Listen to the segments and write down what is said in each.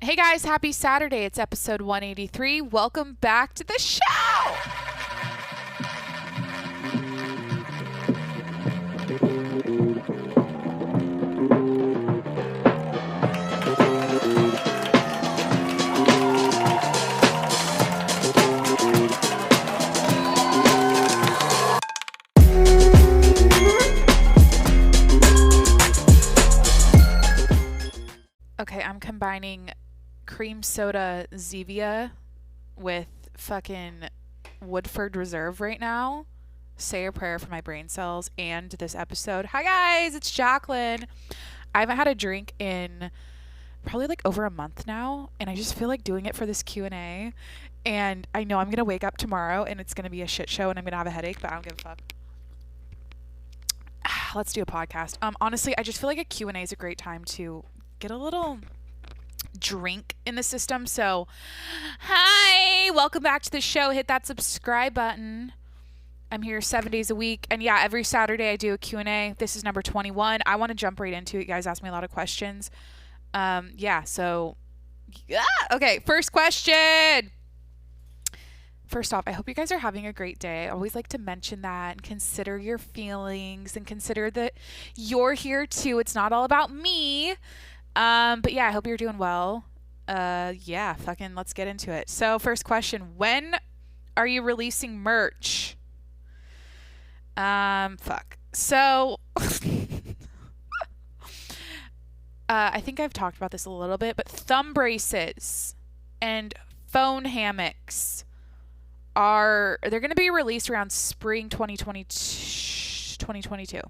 Hey guys, happy Saturday. It's episode 183. Welcome back to the show. Okay, I'm combining cream soda Zevia with fucking Woodford Reserve right now. Say a prayer for my brain cells and this episode. Hi guys, it's Jacqueline. I haven't had a drink in probably like over a month now, and I just feel like doing it for this Q&A. And I know I'm going to wake up tomorrow and it's going to be a shit show and I'm going to have a headache, but I don't give a fuck. Let's do a podcast. Honestly, I just feel like a Q&A is a great time to get a little drink in the system. So hi, welcome back to the show. Hit that subscribe button. I'm here 7 days a week, and yeah, every Saturday I do a Q&A. This is number 21. I want to jump right into it. You guys asked me a lot of questions. Okay, first question. First off, I hope you guys are having a great day. I always like to mention that and consider your feelings and consider that you're here too. It's not all about me. But yeah, I hope you're doing well. Fucking let's get into it. So first question, when are you releasing merch? So I think I've talked about this a little bit, but thumb braces and phone hammocks they're going to be released around spring 2022.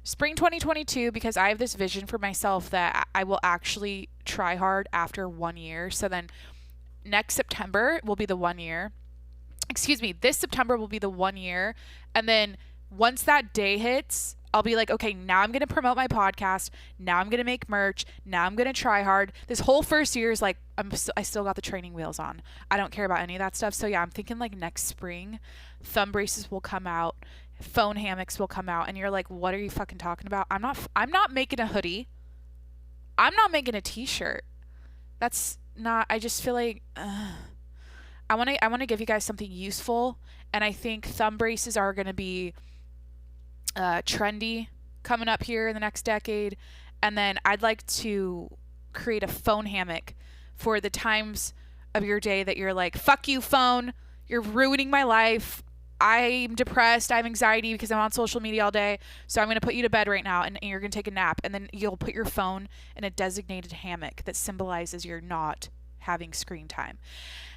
Spring 2022, because I have this vision for myself that I will actually try hard after 1 year. So then next September will be the 1 year. This September will be the 1 year. And then once that day hits, I'll be like, okay, now I'm going to promote my podcast. Now I'm going to make merch. Now I'm going to try hard. This whole first year is like, I still got the training wheels on. I don't care about any of that stuff. So yeah, I'm thinking like next spring, thumb braces will come out. Phone hammocks will come out, and you're like, what are you fucking talking about? I'm not making a hoodie. I'm not making a t-shirt. That's not, I just feel like I want to give you guys something useful, and I think thumb braces are going to be trendy coming up here in the next decade. And then I'd like to create a phone hammock for the times of your day that you're like, fuck you, phone, you're ruining my life. I'm depressed. I have anxiety because I'm on social media all day. So I'm going to put you to bed right now, and you're going to take a nap. And then you'll put your phone in a designated hammock that symbolizes you're not having screen time.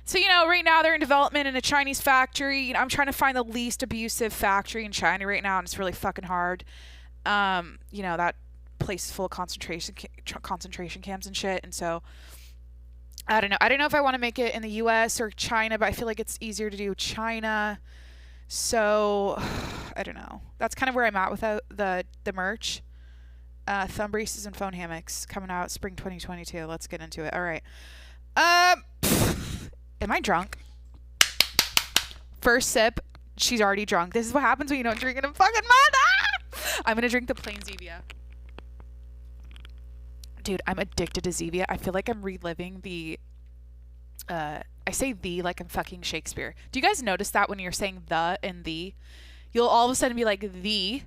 So, right now they're in development in a Chinese factory. I'm trying to find the least abusive factory in China right now, and it's really fucking hard. That place is full of concentration camps and shit. And so I don't know. I don't know if I want to make it in the US or China, but I feel like it's easier to do China. So, I don't know. That's kind of where I'm at with the merch. Thumb braces and phone hammocks coming out spring 2022. Let's get into it. All right. Am I drunk? First sip, she's already drunk. This is what happens when you don't drink in a fucking month. I'm going to drink the plain Zevia. Dude, I'm addicted to Zevia. I feel like I'm reliving the... I say the like I'm fucking Shakespeare. Do you guys notice that when you're saying the and the, you'll all of a sudden be like the.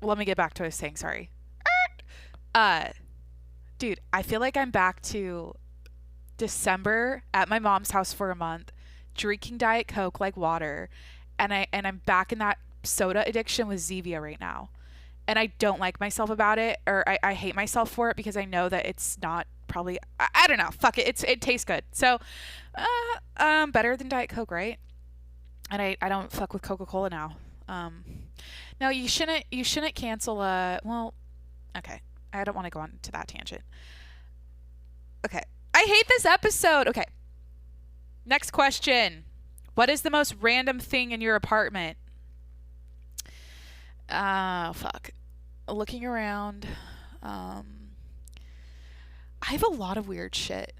Let me get back to what I was saying. Sorry. Dude, I feel like I'm back to December at my mom's house for a month, drinking Diet Coke like water, and I'm back in that soda addiction with Zevia right now, and I don't like myself about it, or I hate myself for it because I know that it's not. Probably, I don't know. Fuck it. It tastes good. So, better than Diet Coke, right? And I don't fuck with Coca-Cola now. No, you shouldn't cancel. Okay. I don't want to go on to that tangent. Okay. I hate this episode. Okay. Next question. What is the most random thing in your apartment? Fuck. Looking around. I have a lot of weird shit.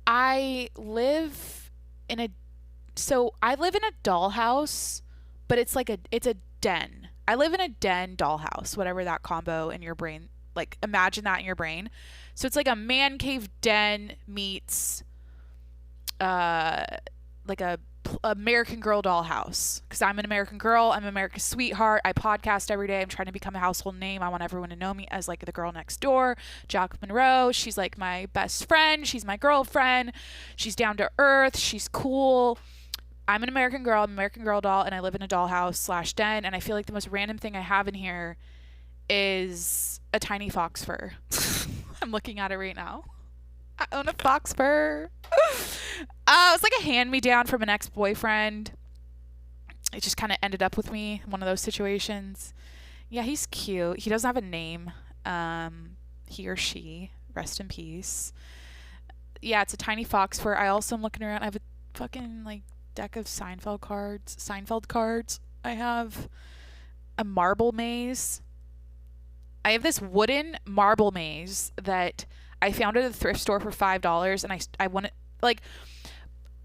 I live in a dollhouse, but it's a den. I live in a den dollhouse, whatever that combo in your brain, like imagine that in your brain. So it's like a man cave den meets like a American Girl dollhouse, because I'm an American Girl, I'm America's sweetheart, I podcast every day, I'm trying to become a household name, I want everyone to know me as like the girl next door, Jack Monroe. She's like my best friend, she's my girlfriend, she's down to earth, she's cool. I'm an American Girl, I'm an American Girl doll, and I live in a dollhouse / den, and I feel like the most random thing I have in here is a tiny fox fur. I'm looking at it right now. I own a fox fur. It's like a hand-me-down from an ex-boyfriend. It just kind of ended up with me in one of those situations. Yeah, he's cute. He doesn't have a name. He or she. Rest in peace. Yeah, it's a tiny fox fur. I also am looking around. I have a fucking like deck of Seinfeld cards. I have a marble maze. I have this wooden marble maze that I found at a thrift store for $5, and I want it, like,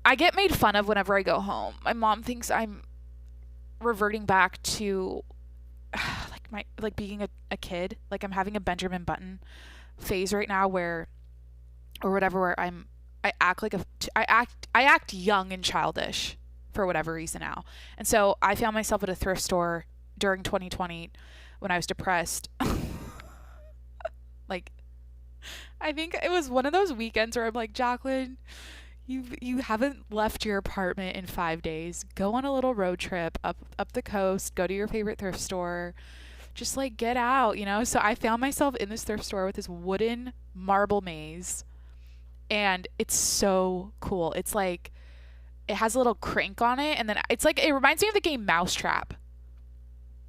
I get made fun of whenever I go home. My mom thinks I'm reverting back to like being a kid. Like I'm having a Benjamin Button phase right now where I act young and childish for whatever reason now. And so I found myself at a thrift store during 2020 when I was depressed. Like, I think it was one of those weekends where I'm like, Jacqueline, you haven't left your apartment in 5 days. Go on a little road trip up the coast. Go to your favorite thrift store. Just like get out, you know? So I found myself in this thrift store with this wooden marble maze, and it's so cool. It's like it has a little crank on it, and then it's like it reminds me of the game Mousetrap,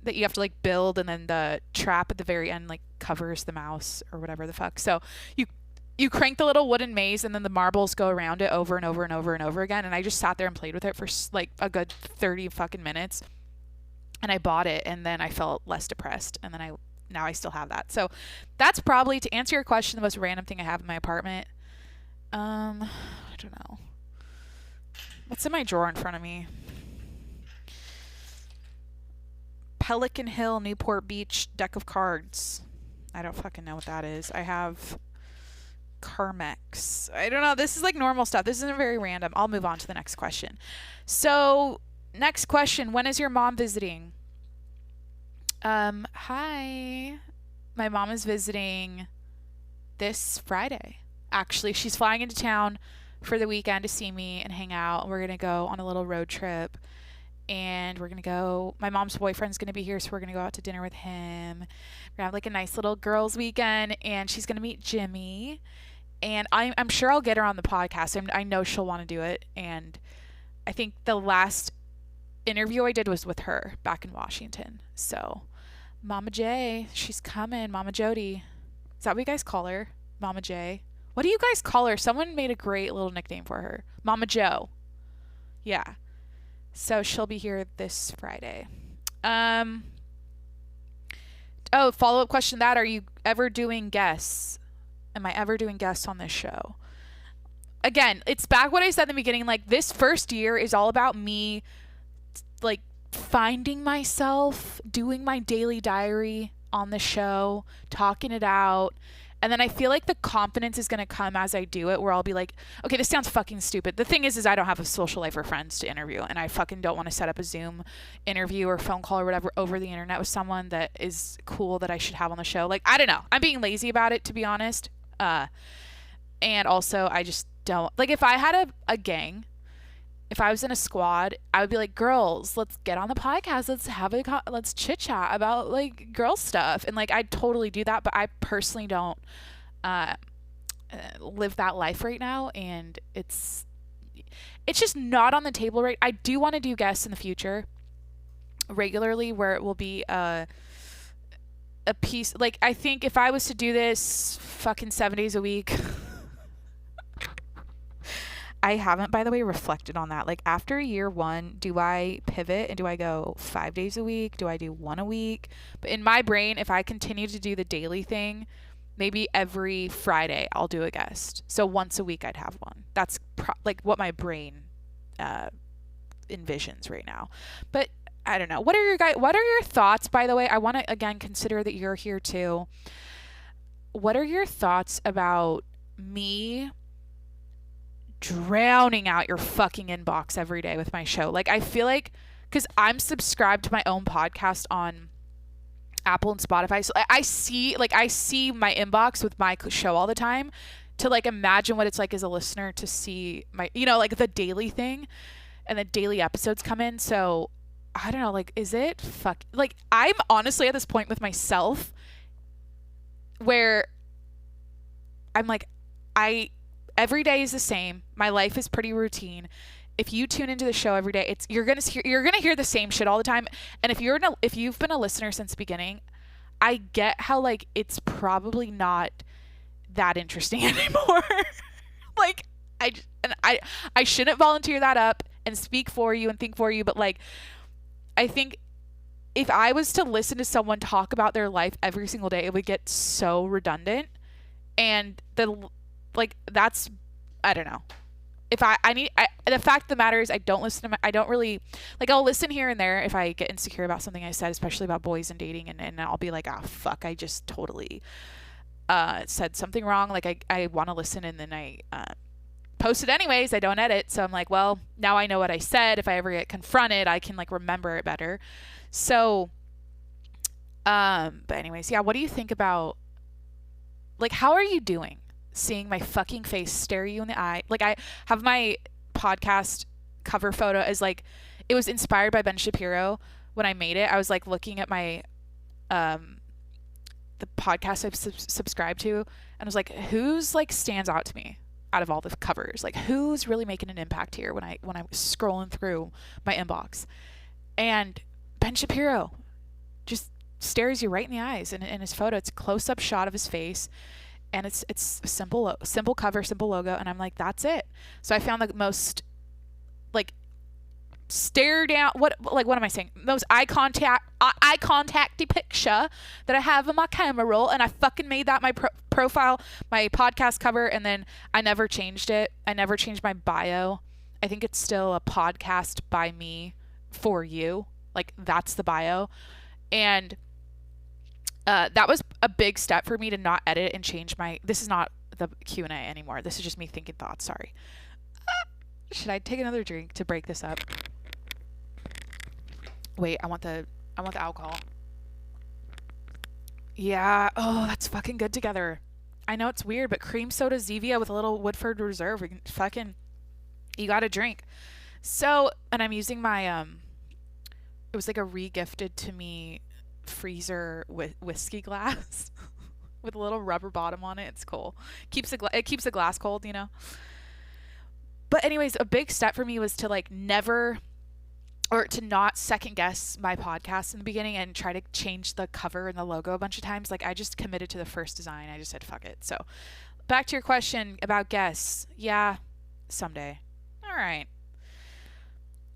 that you have to like build, and then the trap at the very end like covers the mouse or whatever the fuck. So you crank the little wooden maze, and then the marbles go around it over and over and over and over again. And I just sat there and played with it for like a good 30 fucking minutes, and I bought it, and then I felt less depressed, and then now I still have that. So that's probably, to answer your question, the most random thing I have in my apartment. I don't know. What's in my drawer in front of me? Pelican Hill, Newport Beach deck of cards. I don't fucking know what that is. I have Carmex. I don't know. This is like normal stuff. This isn't very random. I'll move on to the next question. So, next question. When is your mom visiting? Hi. My mom is visiting this Friday. Actually, she's flying into town for the weekend to see me and hang out. We're going to go on a little road trip. And we're going to go, my mom's boyfriend's going to be here, so we're going to go out to dinner with him. We're going to have like a nice little girls' weekend, and she's going to meet Jimmy. And I'm sure I'll get her on the podcast. I know she'll want to do it. And I think the last interview I did was with her back in Washington. So, Mama J, she's coming. Mama Jody. Is that what you guys call her? Mama J. What do you guys call her? Someone made a great little nickname for her. Mama Joe. Yeah. So she'll be here this Friday. Follow-up question to that. Are you ever doing guests? Am I ever doing guests on this show? Again, it's back what I said in the beginning. Like, this first year is all about me, like, finding myself, doing my daily diary on the show, talking it out. And then I feel like the confidence is going to come as I do it, where I'll be like, okay, this sounds fucking stupid. The thing is I don't have a social life or friends to interview, and I fucking don't want to set up a Zoom interview or phone call or whatever over the internet with someone that is cool that I should have on the show. Like, I don't know. I'm being lazy about it, to be honest. And also, I just don't. Like, if I had a gang, if I was in a squad, I would be like, girls, let's get on the podcast. Let's chit chat about like girl stuff. And like, I'd totally do that, but I personally don't live that life right now. And it's just not on the table, right? I do want to do guests in the future regularly, where it will be a piece. Like, I think if I was to do this fucking 7 days a week, I haven't, by the way, reflected on that. Like, after year one, do I pivot and do I go 5 days a week? Do I do one a week? But in my brain, if I continue to do the daily thing, maybe every Friday I'll do a guest. So once a week I'd have one. That's like what my brain envisions right now. But I don't know. What are your thoughts, by the way? I want to, again, consider that you're here too. what are your thoughts about me drowning out your fucking inbox every day with my show? Like, I feel like, because I'm subscribed to my own podcast on Apple and Spotify, so I see my inbox with my show all the time, to like imagine what it's like as a listener to see my, like the daily thing, and the daily episodes come in. So I don't know, like, is it like, I'm honestly at this point with myself where I'm like, every day is the same. My life is pretty routine. If you tune into the show every day, you're gonna hear the same shit all the time. And if you've been a listener since the beginning, I get how like it's probably not that interesting anymore. Like, I shouldn't volunteer that up and speak for you and think for you, but like, I think if I was to listen to someone talk about their life every single day, it would get so redundant. And that's, I don't know. If the fact of the matter is, I don't listen to I don't really, like, I'll listen here and there if I get insecure about something I said, especially about boys and dating, and I'll be like, oh fuck, I just totally said something wrong. Like, I want to listen, and then I post it anyways. I don't edit, so I'm like, well, now I know what I said. If I ever get confronted, I can like remember it better. So but anyways, yeah, what do you think about, like, how are you doing seeing my fucking face stare you in the eye? Like, I have my podcast cover photo as like, it was inspired by Ben Shapiro. When I made it, I was like looking at my the podcast I've subscribed to, and I was like, who's like stands out to me out of all the covers? Like, who's really making an impact here when I was scrolling through my inbox? And Ben Shapiro just stares you right in the eyes in his photo. It's a close-up shot of his face, and it's simple cover, simple logo, and I'm like, that's it. So I found the most like stare down, what am I saying? Most eye contacty picture that I have in my camera roll, and I fucking made that my profile, my podcast cover, and then I never changed it. I never changed my bio. I think it's still a podcast by me for you. Like, that's the bio. And that was a big step for me to not edit and change this is not the Q&A anymore. This is just me thinking thoughts. Sorry. Should I take another drink to break this up? Wait, I want the alcohol. Yeah. Oh, that's fucking good together. I know it's weird, but cream soda Zevia with a little Woodford Reserve, you gotta drink. So, and I'm using my it was like a re-gifted to me freezer with whiskey glass with a little rubber bottom on it. It's cool. It keeps the glass cold, But anyways, a big step for me was to like to not second guess my podcast in the beginning and try to change the cover and the logo a bunch of times. Like, I just committed to the first design. I just said, fuck it. So back to your question about guests. Yeah, someday. All right.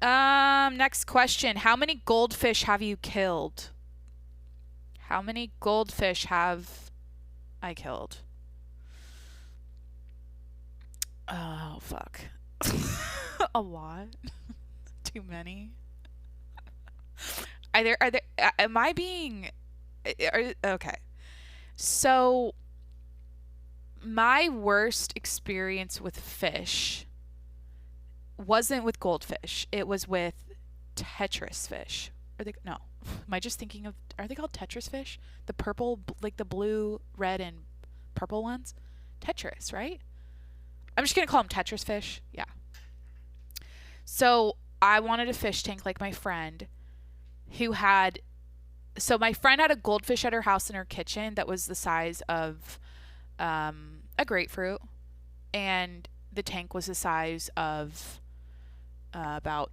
Next question. How many goldfish have you killed? How many goldfish have I killed? Oh, fuck. A lot. Too many. Am I being, okay. So my worst experience with fish wasn't with goldfish. It was with Tetris fish. No. Am I just thinking are they called Tetris fish? The purple, like the blue, red, and purple ones? Tetris, right? I'm just going to call them Tetris fish. Yeah. So I wanted a fish tank like my friend my friend had a goldfish at her house in her kitchen that was the size of a grapefruit, and the tank was the size of about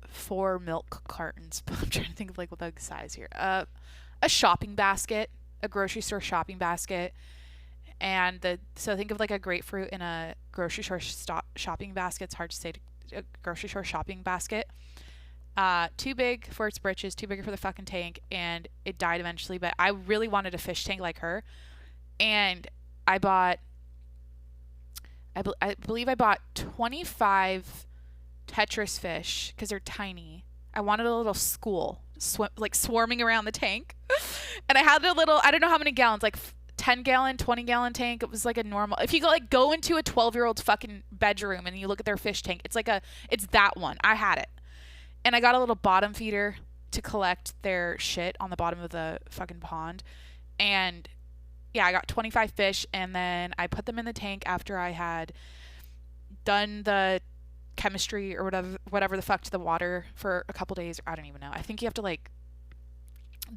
4 milk cartons. I'm trying to think of like what the size here. A shopping basket, a grocery store shopping basket, and so think of like a grapefruit in a grocery store shopping basket. It's hard to say. A grocery store shopping basket. Too big for its britches, too big for the fucking tank, and it died eventually. But I really wanted a fish tank like her, and I believe I bought 25 Tetris fish because they're tiny. I wanted a little school swarming around the tank, and I had I don't know how many gallons, like 10-gallon, 20-gallon tank. It was like a normal. If you go into a 12-year-old's fucking bedroom and you look at their fish tank, it's that one. I had it. And I got a little bottom feeder to collect their shit on the bottom of the fucking pond. And yeah, I got 25 fish, and then I put them in the tank after I had done the chemistry or whatever the fuck to the water for a couple days. I don't even know. I think you have to like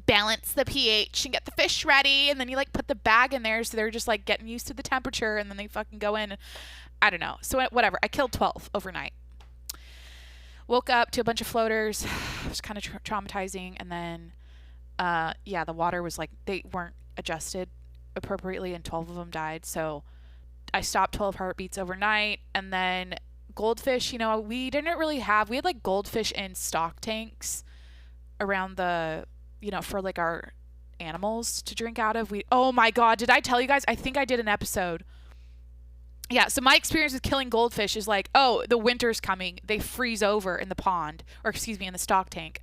balance the pH and get the fish ready, and then you like put the bag in there so they're just like getting used to the temperature, and then they fucking go in. I don't know. So whatever. I killed 12 overnight. Woke up to a bunch of floaters. It was kind of traumatizing. And then, yeah, the water was like, they weren't adjusted appropriately, and 12 of them died. So I stopped 12 heartbeats overnight. And then goldfish, we didn't really we had like goldfish in stock tanks around the, for like our animals to drink out of. Oh my God, did I tell you guys? I think I did an episode. Yeah, so my experience with killing goldfish is like, oh, the winter's coming. They freeze over in the pond, or excuse me, in the stock tank.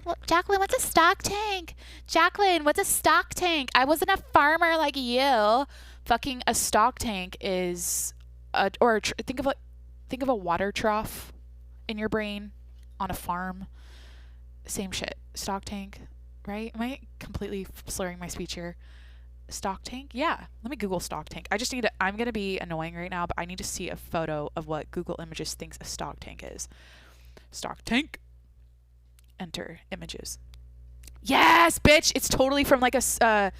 Well, Jacqueline, what's a stock tank? Jacqueline, what's a stock tank? I wasn't a farmer like you. Fucking a stock tank is, think of a water trough in your brain on a farm. Same shit. Stock tank, right? Am I completely slurring my speech here? Stock tank? Yeah. Let me Google stock tank. I'm going to be annoying right now, but I need to see a photo of what Google Images thinks a stock tank is. Stock tank. Enter images. Yes, bitch. It's totally from like a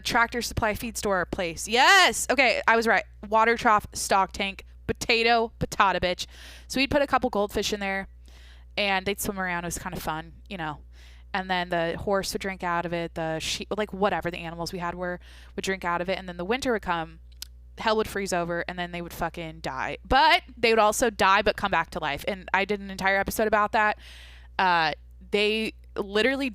Tractor Supply feed store place. Yes. Okay. I was right. Water trough, stock tank, potato, bitch. So we'd put a couple goldfish in there and they'd swim around. It was kind of fun, And then the horse would drink out of it. The sheep, like whatever the animals we had would drink out of it. And then the winter would come, hell would freeze over, and then they would fucking die. But they would also die but come back to life. And I did an entire episode about that. They literally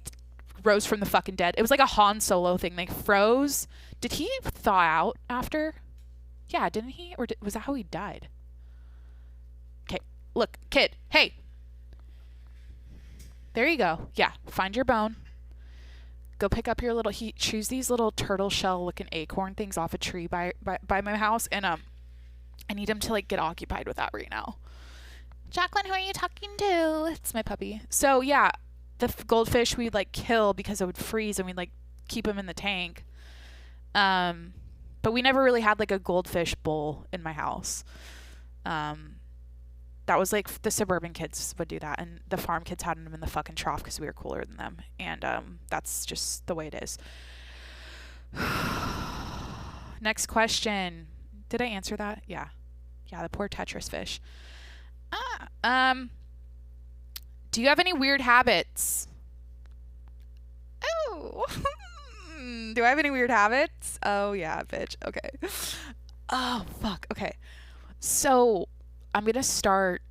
rose from the fucking dead. It was like a Han Solo thing. They froze. Did he thaw out after? Yeah, didn't he? Or was that how he died? Okay, look, kid. Hey. There you go. Yeah, find your bone. Go pick up your choose these little turtle shell looking acorn things off a tree by my house, and I need him to like get occupied with that right now. Jacqueline, who are you talking to? It's my puppy. So yeah, the goldfish we'd like kill because it would freeze, and we'd like keep them in the tank. But we never really had like a goldfish bowl in my house. That was like the suburban kids would do that, and the farm kids had them in the fucking trough because we were cooler than them, and that's just the way it is. Next question. Did I answer that? Yeah, the poor Tetris fish. Do you have any weird habits? Oh, do I have any weird habits? Oh yeah, bitch. Okay. Oh fuck. Okay. So I'm going to start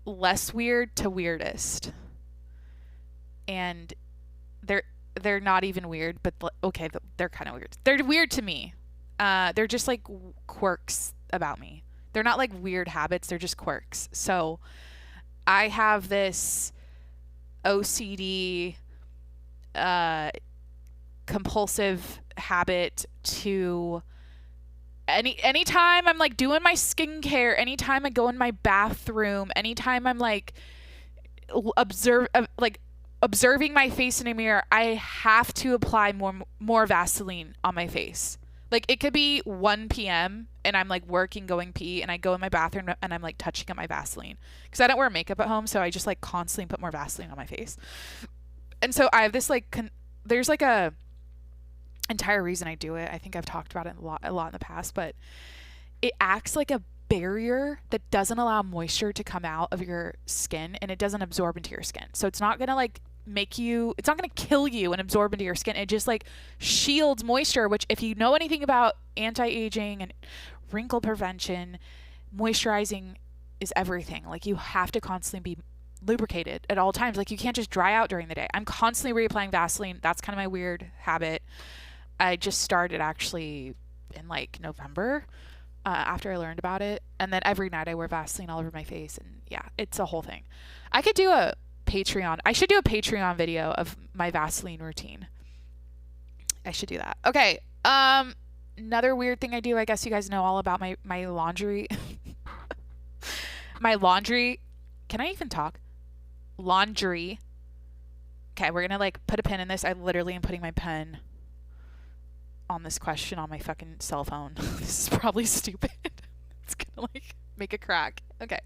less weird to weirdest. And they're not even weird, but okay, they're kind of weird. They're weird to me. They're just like quirks about me. They're not like weird habits, they're just quirks. So I have this OCD compulsive habit to anytime I'm like doing my skincare, anytime I go in my bathroom, anytime I'm like observing my face in a mirror, I have to apply more Vaseline on my face. Like it could be 1 p.m. and I'm like working, going pee, and I go in my bathroom and I'm like touching up my Vaseline because I don't wear makeup at home, so I just like constantly put more Vaseline on my face. And so I have this like there's like a entire reason I do it. I think I've talked about it a lot in the past, but it acts like a barrier that doesn't allow moisture to come out of your skin, and it doesn't absorb into your skin. So it's not gonna like it's not gonna kill you and absorb into your skin. It just like shields moisture, which if you know anything about anti-aging and wrinkle prevention, moisturizing is everything. Like you have to constantly be lubricated at all times. Like you can't just dry out during the day. I'm constantly reapplying Vaseline. That's kind of my weird habit. I just started actually in like November after I learned about it. And then every night I wear Vaseline all over my face. And yeah, it's a whole thing. I should do a Patreon video of my Vaseline routine. I should do that. Okay. Another weird thing I do, I guess you guys know all about my laundry. My laundry. Can I even talk? Laundry. Okay, we're gonna like put a pin in this. I literally am putting my pen on this question on my fucking cell phone. This is probably stupid. It's gonna like make a crack. Okay.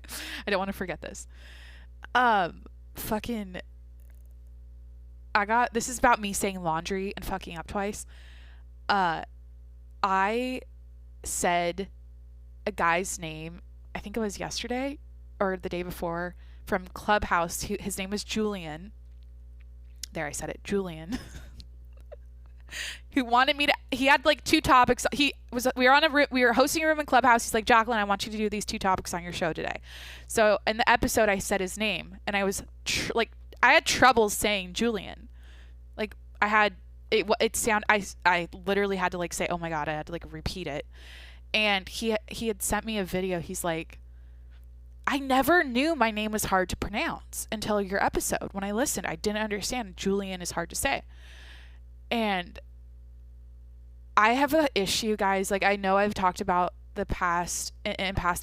I don't want to forget this. Fucking this is about me saying laundry and fucking up twice. I said a guy's name, I think it was yesterday or the day before, from Clubhouse. His name was Julian. There, I said it, Julian. Who wanted me to, he had like 2 topics. We were hosting a room in Clubhouse. He's like, Jacqueline, I want you to do these 2 topics on your show today. So in the episode, I said his name, and I was I had trouble saying Julian. Like I had, I literally had to like say, oh my God, I had to like repeat it. And he had sent me a video. He's like, I never knew my name was hard to pronounce until your episode. When I listened, I didn't understand. Julian is hard to say. And I have an issue, guys. Like, I know I've talked about in past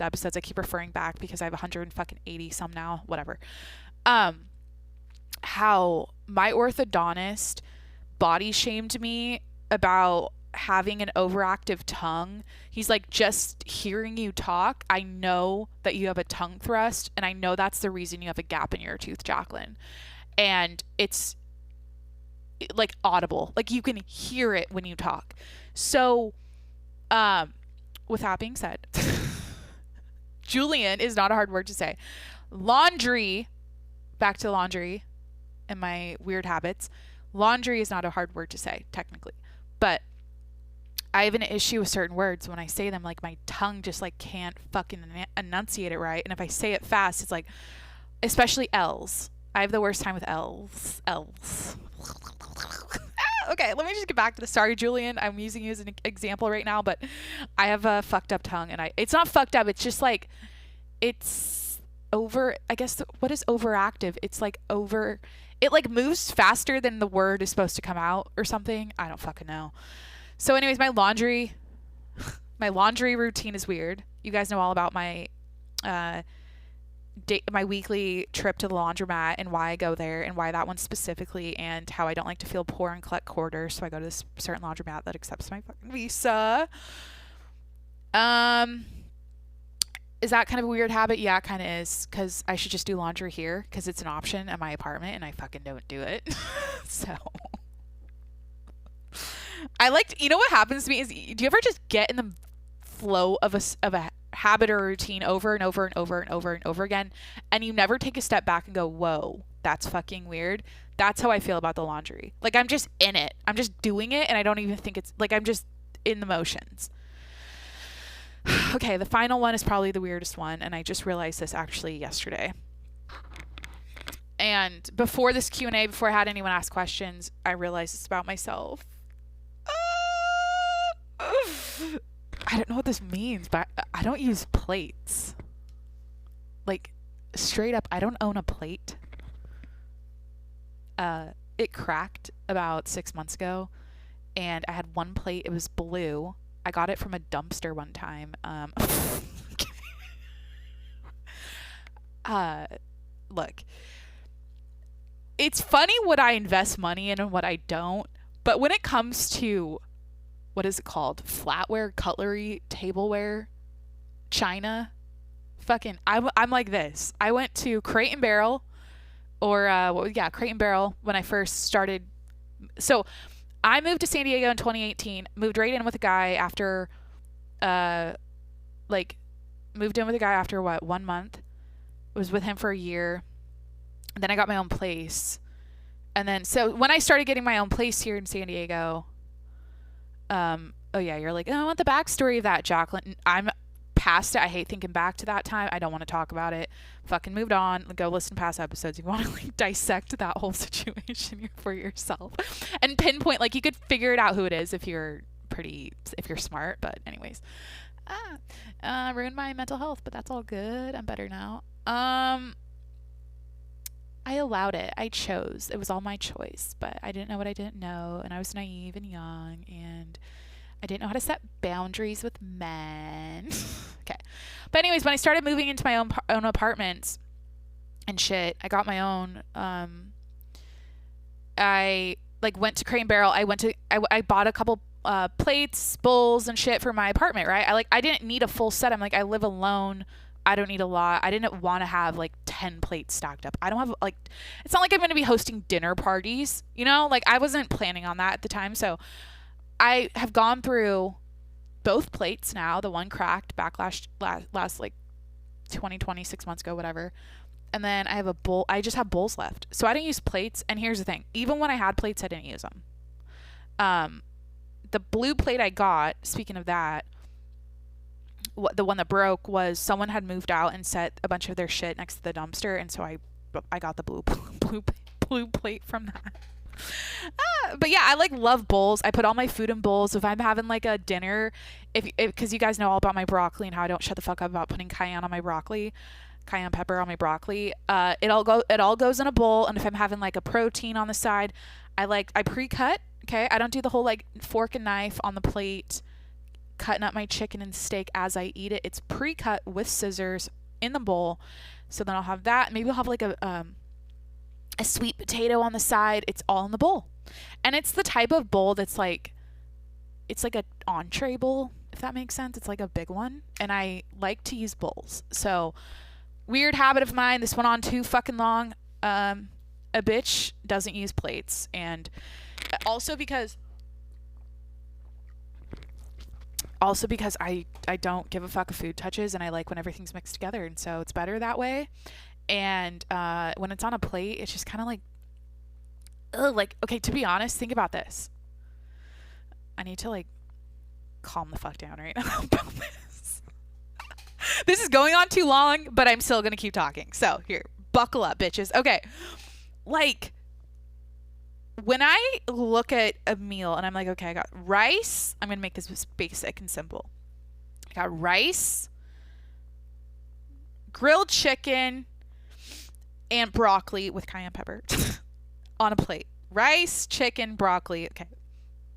episodes. I keep referring back because I have 180 some now, whatever. How my orthodontist body shamed me about having an overactive tongue. He's like, just hearing you talk, I know that you have a tongue thrust, and I know that's the reason you have a gap in your tooth, Jacqueline. And it's like audible, like you can hear it when you talk. So with that being said, Julian is not a hard word to say. Laundry, back to laundry and my weird habits. Laundry is not a hard word to say technically, but I have an issue with certain words. When I say them, like my tongue just like can't fucking enunciate it right. And if I say it fast, it's like, especially L's. I have the worst time with L's. Okay, let me just get back to the, sorry, Julian, I'm using you as an example right now, but I have a fucked up tongue, and it's not fucked up, it's just like, it's over, I guess, what is overactive? It's like it like moves faster than the word is supposed to come out or something. I don't fucking know. So anyways, my laundry routine is weird. You guys know all about my my weekly trip to the laundromat and why I go there and why that one specifically, and how I don't like to feel poor and collect quarters, so I go to this certain laundromat that accepts my fucking Visa. Is that kind of a weird habit? Yeah, it kind of is, because I should just do laundry here because it's an option at my apartment and I fucking don't do it. So I like, you know what happens to me is, do you ever just get in the flow of a habit or routine over and over and over and over and over again, and you never take a step back and go, whoa, that's fucking weird? That's how I feel about the laundry. Like, I'm just in it. I'm just doing it, and I don't even think it's, like, I'm just in the motions. Okay, the final one is probably the weirdest one, and I just realized this actually yesterday. And before this Q&A, before I had anyone ask questions, I realized it's about myself. I don't know what this means, but I don't use plates. Like, straight up, I don't own a plate. It cracked about 6 months ago, and I had one plate. It was blue. I got it from a dumpster one time. Look, it's funny what I invest money in and what I don't, but when it comes to, what is it called? Flatware, cutlery, tableware, china. Fucking, I'm like this. I went to Crate and Barrel, or Crate and Barrel when I first started. So I moved to San Diego in 2018. Moved right in with a guy after, moved in with a guy after 1 month. Was with him for a year. And then I got my own place. And then, so when I started getting my own place here in San Diego, oh yeah, you're like, oh, I want the backstory of that, Jacqueline. I'm past it. I hate thinking back to that time. I don't want to talk about it. Fucking moved on. Go listen to past episodes. You want to like dissect that whole situation for yourself and pinpoint, like, you could figure it out who it is if you're smart. But anyways, ruined my mental health, but that's all good. I'm better now. I allowed it. I chose. It was all my choice, but I didn't know what I didn't know, and I was naive and young, and I didn't know how to set boundaries with men. Okay. But anyways, when I started moving into my own apartments and shit, I got my own, I like went to Crate & Barrel. I bought a couple plates, bowls and shit for my apartment, right? I didn't need a full set. I'm like, I live alone. I don't need a lot. I didn't want to have like 10 plates stacked up. I don't have like, it's not like I'm going to be hosting dinner parties, you know? Like I wasn't planning on that at the time. So I have gone through both plates now. The one cracked back last like 2020, 6 months ago, whatever. And then I have a bowl. I just have bowls left. So I didn't use plates. And here's the thing. Even when I had plates, I didn't use them. The blue plate I got, speaking of that, the one that broke was someone had moved out and set a bunch of their shit next to the dumpster. And so I got the blue plate from that. But yeah, I like love bowls. I put all my food in bowls. If I'm having like a dinner, because you guys know all about my broccoli and how I don't shut the fuck up about putting cayenne pepper on my broccoli. It all goes in a bowl. And if I'm having like a protein on the side, I pre-cut. Okay, I don't do the whole like fork and knife on the plate, cutting up my chicken and steak as I eat it. It's pre-cut with scissors in the bowl. So then I'll have that. Maybe I'll have like a sweet potato on the side. It's all in the bowl. And it's the type of bowl that's like, it's like an entree bowl, if that makes sense. It's like a big one. And I like to use bowls. So weird habit of mine. This went on too fucking long. A bitch doesn't use plates. And also because I don't give a fuck if food touches, and I like when everything's mixed together. And so it's better that way. And when it's on a plate, it's just kind of like, ugh, like, okay, to be honest, think about this. I need to like calm the fuck down right now about this. This is going on too long, but I'm still going to keep talking. So here, buckle up, bitches. Okay. Like, when I look at a meal and I'm like, okay, I got rice. I'm going to make this basic and simple. I got rice, grilled chicken, and broccoli with cayenne pepper on a plate. Rice, chicken, broccoli. Okay.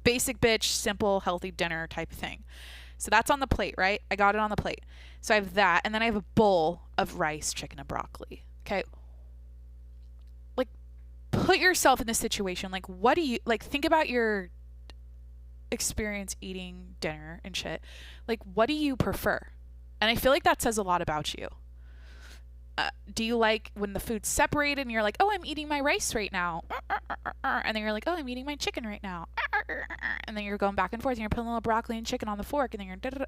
Basic bitch, simple, healthy dinner type of thing. So that's on the plate, right? I got it on the plate. So I have that, and then I have a bowl of rice, chicken, and broccoli. Okay. Like, put yourself in this situation. Like, what do you, like, think about your experience eating dinner and shit. Like, what do you prefer? And I feel like that says a lot about you. Do you like when the food's separated and you're like, oh, I'm eating my rice right now. And then you're like, oh, I'm eating my chicken right now. And then you're going back and forth and you're putting a little broccoli and chicken on the fork. And then you're da-da-da.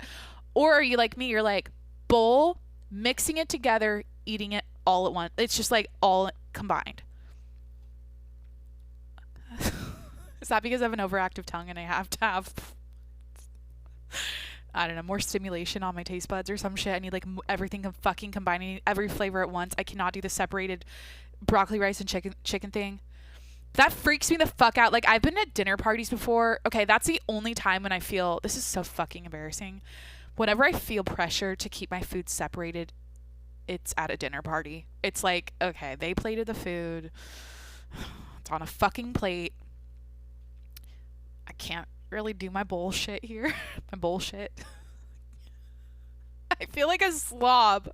Or are you like me? You're like bowl, mixing it together, eating it all at once. It's just like all combined. Is that because I have an overactive tongue and I have to have, I don't know, more stimulation on my taste buds or some shit? I need like everything fucking combining, every flavor at once. I cannot do the separated broccoli, rice, and chicken thing. That freaks me the fuck out. Like, I've been at dinner parties before. Okay, that's the only time when I feel, this is so fucking embarrassing. Whenever I feel pressure to keep my food separated, it's at a dinner party. It's like, okay, they plated the food. It's on a fucking plate. I can't really do my bullshit here. My bullshit. I feel like a slob.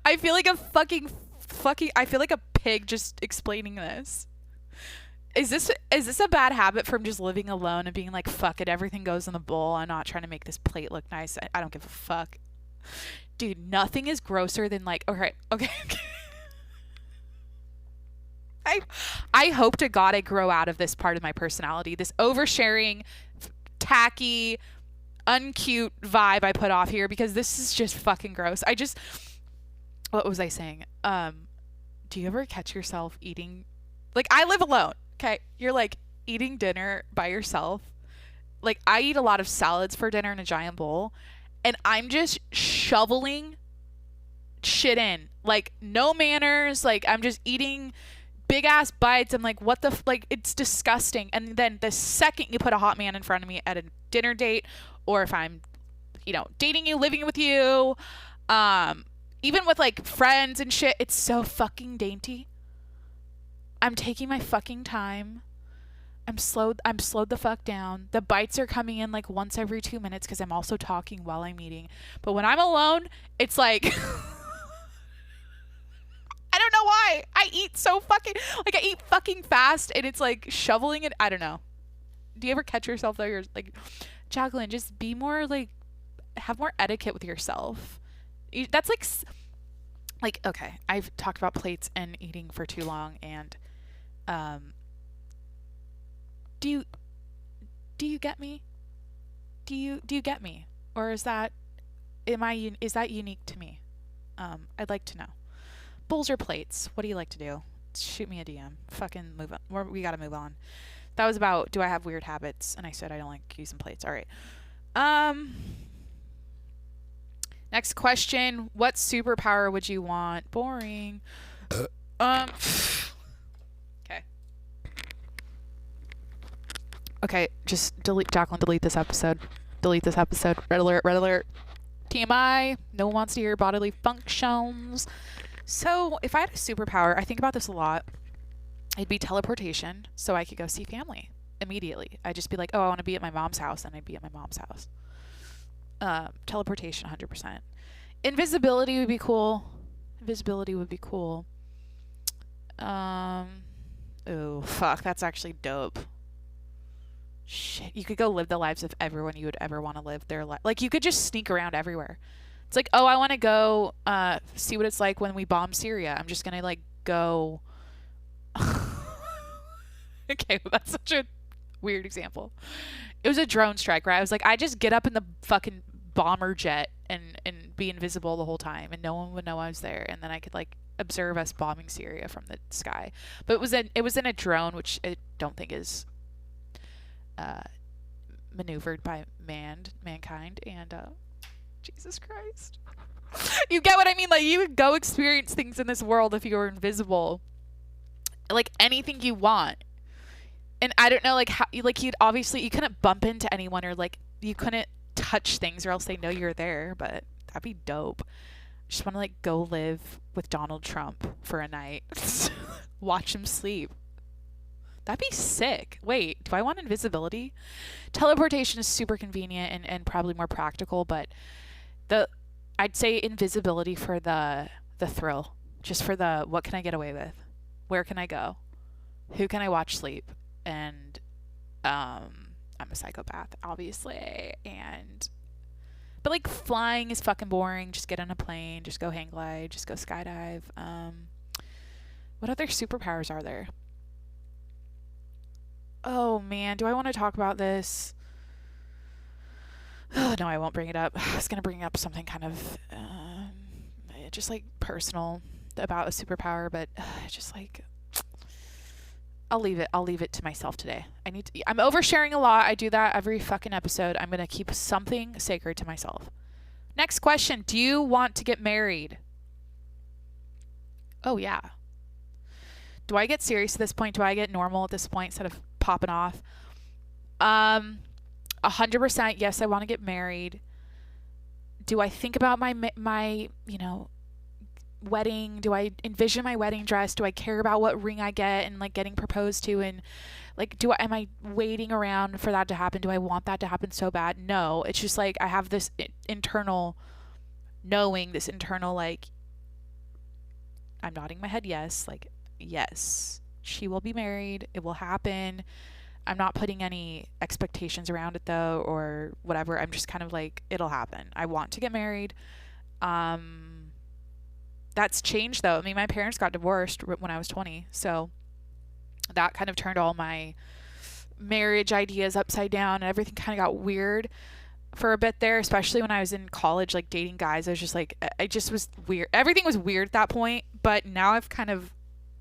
I feel like a fucking I feel like a pig just explaining this. Is this a bad habit from just living alone and being like, fuck it, everything goes in the bowl. I'm not trying to make this plate look nice. I don't give a fuck. Dude, nothing is grosser than like, okay. I hope to God I grow out of this part of my personality. This oversharing, tacky, uncute vibe I put off here, because this is just fucking gross. What was I saying? Do you ever catch yourself eating, like, I live alone, okay? You're like eating dinner by yourself. Like, I eat a lot of salads for dinner in a giant bowl, and I'm just shoveling shit in. Like, no manners. Like, I'm just eating big ass bites. I'm like, what the like, it's disgusting. And then the second you put a hot man in front of me at a dinner date, or if I'm, dating you, living with you, even with like friends and shit, it's so fucking dainty. I'm taking my fucking time. I'm slowed the fuck down. The bites are coming in like once every 2 minutes because I'm also talking while I'm eating. But when I'm alone, it's like I don't know why. I eat so fucking like I eat fucking fast and it's like shoveling it. I don't know. Do you ever catch yourself though? You're like, Jacqueline, just be more like, have more etiquette with yourself. That's like okay, I've talked about plates and eating for too long, and do you get me? Do you get me? Or is that unique to me? I'd like to know. Bowls or plates? What do you like to do? Shoot me a DM. Fucking move on. We gotta move on. That was about, do I have weird habits? And I said I don't like using plates. All right. Next question. What superpower would you want? Boring. Okay, just Jacqueline, delete this episode. Delete this episode. Red alert, red alert. TMI. No one wants to hear bodily functions. So, if I had a superpower, I think about this a lot. It'd be teleportation, so I could go see family immediately. I'd just be like, oh, I want to be at my mom's house, and I'd be at my mom's house. Teleportation, 100%. Invisibility would be cool. Oh, fuck, that's actually dope. Shit, you could go live the lives of everyone you would ever want to live their life. Like, you could just sneak around everywhere. It's like, oh, I want to go see what it's like when we bomb Syria. I'm just going to, like, go... Okay, well, that's such a weird example. It was a drone strike, right? I was like, I just get up in the fucking bomber jet and be invisible the whole time, and no one would know I was there, and then I could, like, observe us bombing Syria from the sky. But it was in a drone, which I don't think is maneuvered by mankind, and Jesus Christ. You get what I mean? Like, you would go experience things in this world if you were invisible. Like, anything you want. And I don't know, like, how, like, you couldn't bump into anyone, or, like, you couldn't touch things, or else they know you're there, but that'd be dope. I just want to, like, go live with Donald Trump for a night. Watch him sleep. That'd be sick. Wait, do I want invisibility? Teleportation is super convenient and probably more practical, but I'd say invisibility for the thrill. Just for the, what can I get away with? Where can I go? Who can I watch sleep? And I'm a psychopath, obviously. But like, flying is fucking boring. Just get on a plane. Just go hang glide. Just go skydive. What other superpowers are there? Oh man, do I want to talk about this? Oh, no, I won't bring it up. I was gonna bring up something kind of just like personal about a superpower, but just like, I'll leave it to myself today. I'm oversharing a lot. I do that every fucking episode. I'm gonna keep something sacred to myself. Next question. Do you want to get married? Oh yeah. Do I get serious at this point? Do I get normal at this point instead of popping off? 100% yes, I want to get married. Do I think about my wedding? Do I envision my wedding dress? Do I care about what ring I get and like getting proposed to, and like am I waiting around for that to happen? Do I want that to happen so bad? No, it's just like I have this internal knowing, this internal like, I'm nodding my head yes, like yes, she will be married, it will happen. I'm not putting any expectations around it though, or whatever. I'm just kind of like, it'll happen. I want to get married. That's changed though. I mean, my parents got divorced when I was 20, so that kind of turned all my marriage ideas upside down, and everything kind of got weird for a bit there, especially when I was in college, like dating guys. I was just like, I just was weird. Everything was weird at that point, but now I've kind of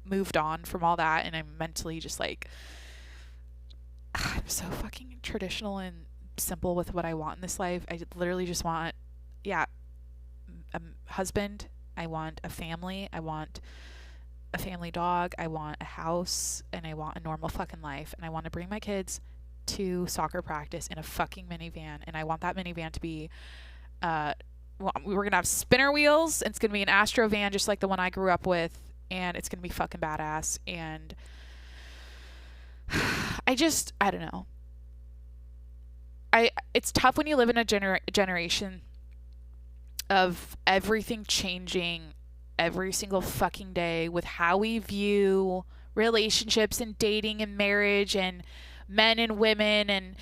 moved on from all that, and I'm mentally just like, I'm so fucking traditional and simple with what I want in this life. I literally just want, a husband. I want a family. I want a family dog. I want a house, and I want a normal fucking life. And I want to bring my kids to soccer practice in a fucking minivan. And I want that minivan to be, we're going to have spinner wheels. And it's going to be an Astro van, just like the one I grew up with. And it's going to be fucking badass. And I don't know. It's tough when you live in a generation of everything changing every single fucking day with how we view relationships and dating and marriage and men and women and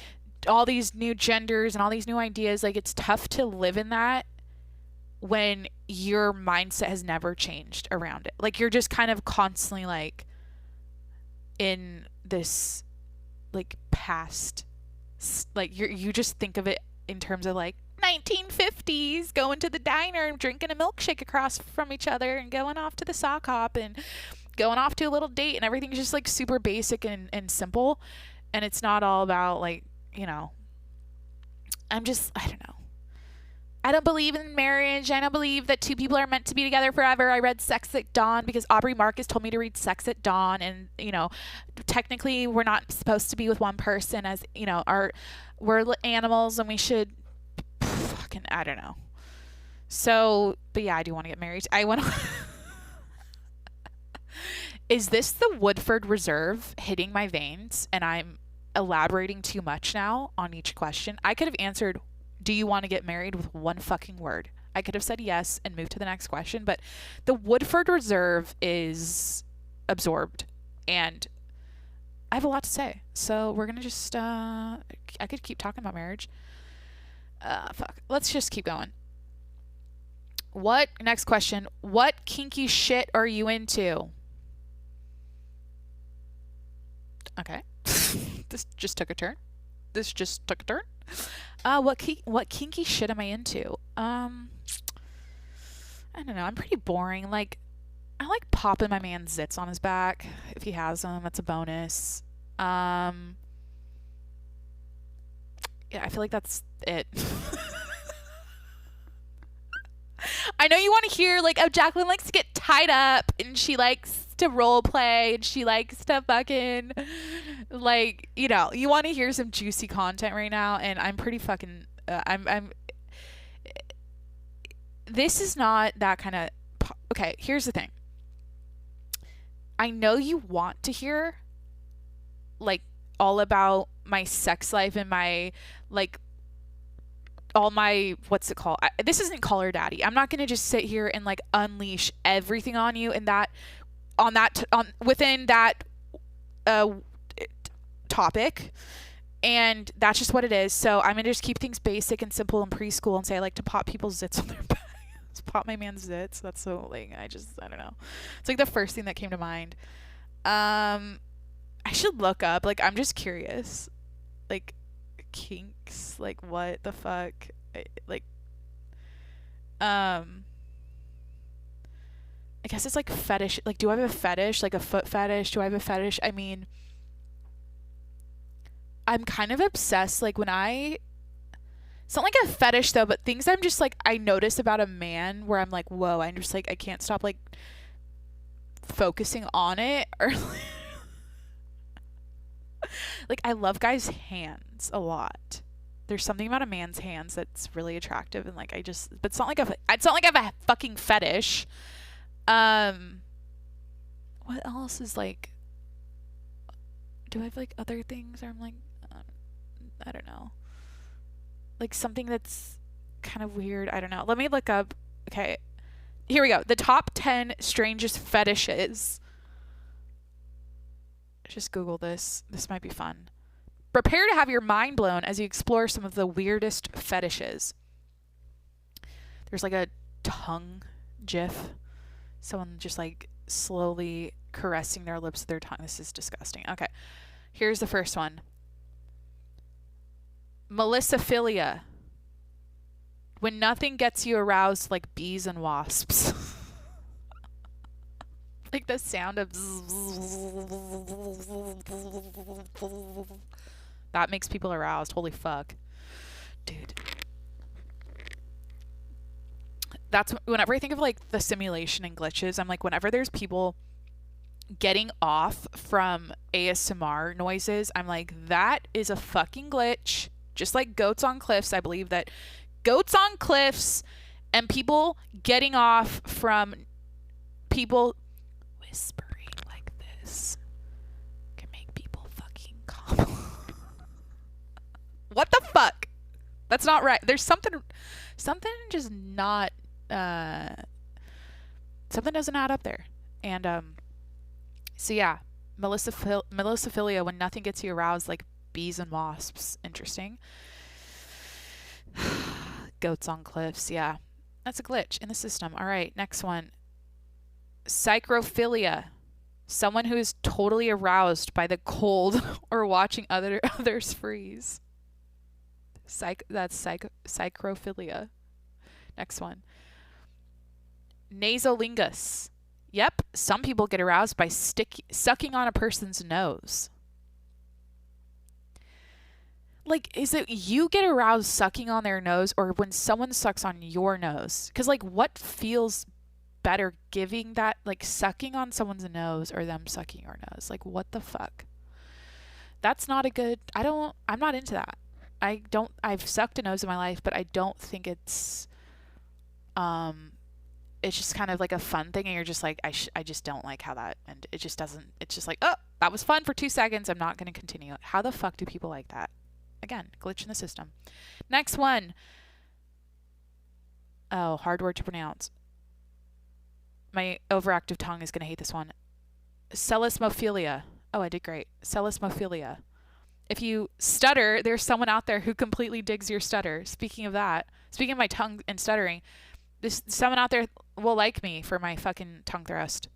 all these new genders and all these new ideas. Like, it's tough to live in that when your mindset has never changed around it. Like, you're just kind of constantly like in this like past, like you just think of it in terms of like 1950s, going to the diner and drinking a milkshake across from each other and going off to the sock hop and going off to a little date, and everything's just like super basic and simple. And it's not all about like, you know, I don't know. I don't believe in marriage. I don't believe that two people are meant to be together forever. I read Sex at Dawn because Aubrey Marcus told me to read Sex at Dawn. And, you know, technically we're not supposed to be with one person, as, you know, we're animals and we should fucking, I don't know. So, but yeah, I do want to get married. I want to. Is this the Woodford Reserve hitting my veins and I'm elaborating too much now on each question? I could have answered, do you want to get married, with one fucking word. I could have said yes and moved to the next question, but the Woodford Reserve is absorbed and I have a lot to say. So we're going to just, I could keep talking about marriage. Fuck. Let's just keep going. Next question. What kinky shit are you into? Okay. This just took a turn. What kinky shit am I into? I don't know. I'm pretty boring. Like, I like popping my man's zits on his back. If he has them, that's a bonus. Yeah, I feel like that's it. I know you want to hear, like, oh, Jacqueline likes to get tied up and she likes to role play and she likes to fucking, like, you know, you want to hear some juicy content right now, and I'm pretty fucking, this is not that kind of, okay, here's the thing. I know you want to hear, like, all about my sex life and my, like, all my, what's it called? This isn't Call Her Daddy. I'm not going to just sit here and like unleash everything on you and within that topic. And that's just what it is. So I'm going to just keep things basic and simple and preschool and say I like to pop people's zits on their back. Pop my man's zits. That's so, like, I don't know. It's like the first thing that came to mind. I should look up, like, I'm just curious. Like, kinks, like, what the fuck, like, I guess it's like fetish. Like, do I have a fetish, like a foot fetish? Do I have a fetish? I mean, I'm kind of obsessed, like, it's not like a fetish though, but things I'm just like, I notice about a man where I'm like, whoa, I'm just like, I can't stop like focusing on it, or like, I love guys' hands a lot. There's something about a man's hands that's really attractive, and like, but it's not like I have a fucking fetish. What else is like? Do I have like other things, or I'm like, I don't know. Like something that's kind of weird. I don't know. Let me look up. Okay, here we go. The top 10 strangest fetishes. Just Google this. This might be fun. Prepare to have your mind blown as you explore some of the weirdest fetishes. There's like a tongue gif. Someone just like slowly caressing their lips with their tongue. This is disgusting. Okay. Here's the first one. Melissophilia. When nothing gets you aroused like bees and wasps. Like the sound of that makes people aroused. Holy fuck. Dude. That's whenever I think of like the simulation and glitches, I'm like, whenever there's people getting off from ASMR noises, I'm like, that is a fucking glitch. Just like goats on cliffs. I believe that goats on cliffs and people getting off from people whispering like this can make people fucking That's not right. There's something just not, something doesn't add up there. And, so yeah, melissophilia, when nothing gets you aroused, like bees and wasps. Interesting. Goats on cliffs. Yeah, that's a glitch in the system. All right, next one. Psychrophilia. Someone who is totally aroused by the cold or watching others freeze. That's psychrophilia. Next one. Nasolingus. Yep, some people get aroused by sucking on a person's nose. Like, is it you get aroused sucking on their nose, or when someone sucks on your nose? Because, like, what feels better, giving that, like, sucking on someone's nose or them sucking your nose? Like, what the fuck? That's not a good, I'm not into that. I've sucked a nose in my life, but I don't think it's just kind of like a fun thing, and you're just like, I just don't like how that, and it just doesn't, it's just like, oh, that was fun for 2 seconds, I'm not going to continue. How the fuck do people like that? Again, glitch in the system. Next one. Oh, hard word to pronounce. My overactive tongue is going to hate this one. Selesmophilia. Oh, I did great. Selesmophilia. If you stutter, there's someone out there who completely digs your stutter. Speaking of my tongue and stuttering, there's someone out there will like me for my fucking tongue thrust.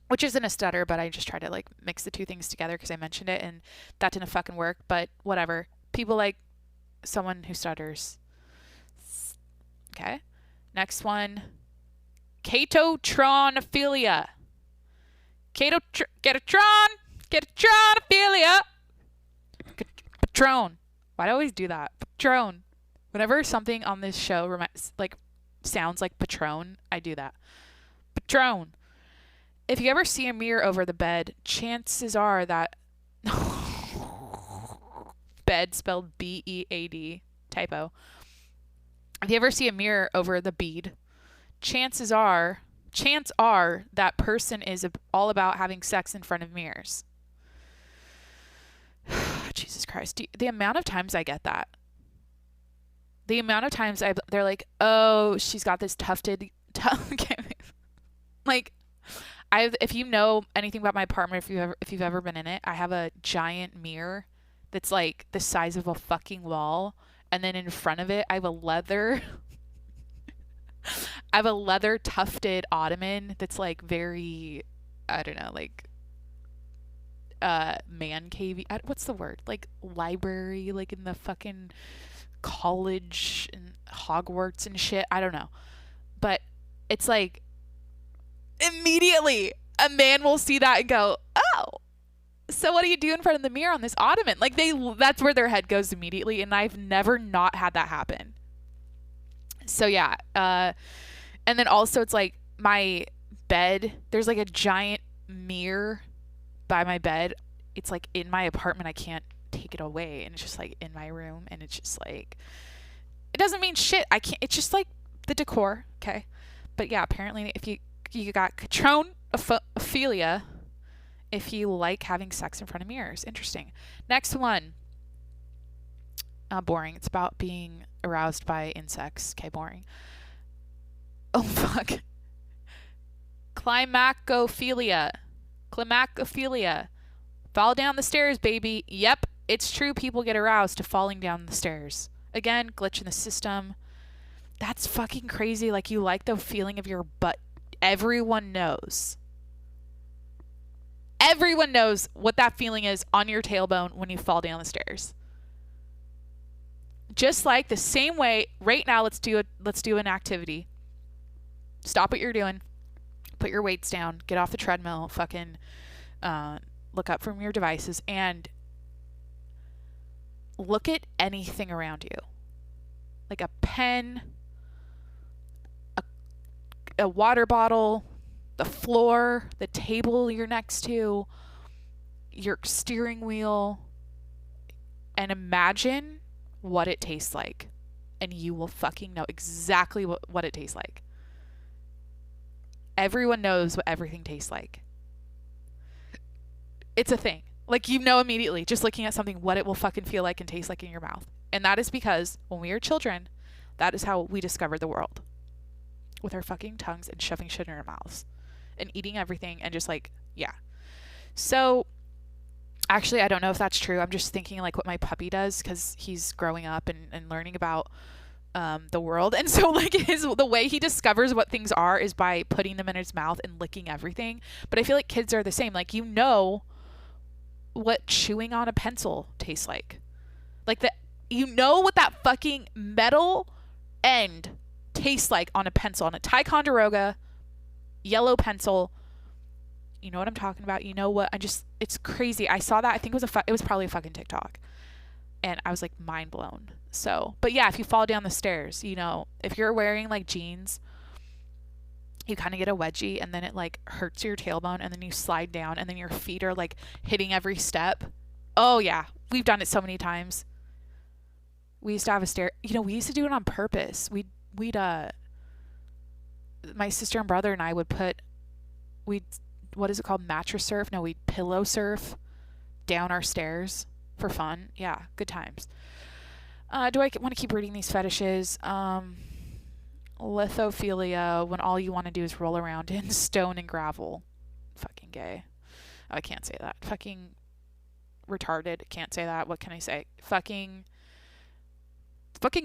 Which isn't a stutter, but I just try to, like, mix the two things together because I mentioned it, and that didn't fucking work, but whatever. People like someone who stutters. Okay. Next one. Catotronophilia. Get a tronophilia. Patron. Why do I always do that? Patron. Whenever something on this show sounds like Patron, I do that. Patron. If you ever see a mirror over the bed, chances are that bed spelled B-E-A-D, typo. If you ever see a mirror over the bead, chance are that person is all about having sex in front of mirrors. Jesus Christ. The amount of times I get that. The amount of times they're like, oh, she's got this tufted okay. Like, if you know anything about my apartment, if you've ever been in it, I have a giant mirror that's like the size of a fucking wall, and then in front of it I have a leather tufted ottoman that's like very, I don't know, like man cavey. What's the word? Like library, like in the fucking college and Hogwarts and shit. I don't know. But it's like, immediately a man will see that and go, oh, so what do you do in front of the mirror on this ottoman? Like, that's where their head goes immediately, and I've never not had that happen. So yeah. And then also it's like my bed, there's like a giant mirror by my bed. It's like in my apartment. I can't take it away, and it's just like in my room, and it's just like, it doesn't mean shit. It's just like the decor. Okay. But yeah, apparently if you got catronophilia if you like having sex in front of mirrors. Interesting. Next one. Boring. It's about being aroused by insects. Okay, boring. Oh, fuck. Climacophilia. Fall down the stairs, baby. Yep, it's true. People get aroused to falling down the stairs. Again, glitch in the system. That's fucking crazy. Like, you like the feeling of your butt. Everyone knows. Everyone knows what that feeling is on your tailbone when you fall down the stairs. Just like the same way, right now, let's do an activity. Stop what you're doing. Put your weights down. Get off the treadmill. Fucking look up from your devices and look at anything around you. Like a pen, a water bottle, the floor, the table you're next to, your steering wheel, and imagine what it tastes like. And you will fucking know exactly what it tastes like. Everyone knows what everything tastes like. It's a thing. Like, you know immediately, just looking at something, what it will fucking feel like and taste like in your mouth. And that is because when we are children, that is how we discover the world. With our fucking tongues and shoving shit in our mouths and eating everything and just like, yeah. So actually, I don't know if that's true. I'm just thinking like what my puppy does because he's growing up and learning about the world. And so like the way he discovers what things are is by putting them in his mouth and licking everything. But I feel like kids are the same. Like, you know what chewing on a pencil tastes like. Like you know what that fucking metal end tastes like on a pencil, on a Ticonderoga yellow pencil. You know what I'm talking about. You know what? It's crazy. I saw that. I think it was probably a fucking TikTok. And I was like mind blown. So, but yeah, if you fall down the stairs, you know, if you're wearing like jeans, you kind of get a wedgie and then it like hurts your tailbone and then you slide down and then your feet are like hitting every step. Oh yeah. We've done it so many times. We used to have a stair, you know, we used to do it on purpose. We'd my sister and brother and I would what is it called? Mattress surf? No, we'd pillow surf down our stairs for fun. Yeah. Good times. Do I want to keep reading these fetishes? Lithophilia, when all you want to do is roll around in stone and gravel. Fucking gay. Oh, I can't say that. Fucking retarded. Can't say that. What can I say? Fucking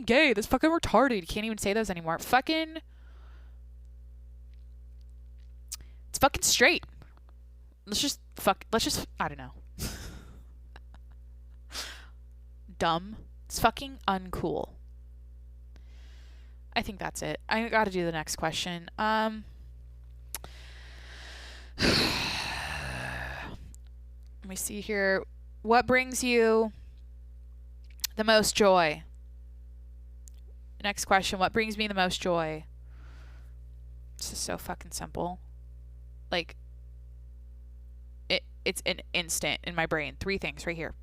gay. That's fucking retarded. You can't even say those anymore. It's fucking straight. Let's just, I don't know. Dumb. It's fucking uncool. I think that's it. I gotta do the next question. Let me see here. What brings you the most joy? Next question. What brings me the most joy? This is so fucking simple. Like, it's an instant in my brain. 3 things right here.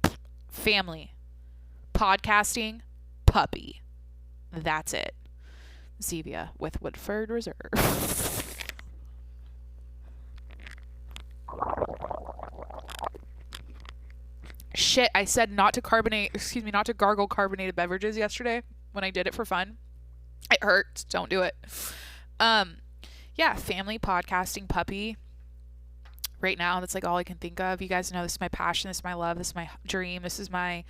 Family, podcasting, puppy. That's it. Zevia with Woodford Reserve. Shit, I said not to gargle carbonated beverages yesterday when I did it for fun. It hurts. Don't do it. Yeah, family, podcasting, puppy. Right now, that's like all I can think of. You guys know this is my passion. This is my love. This is my dream. This is my,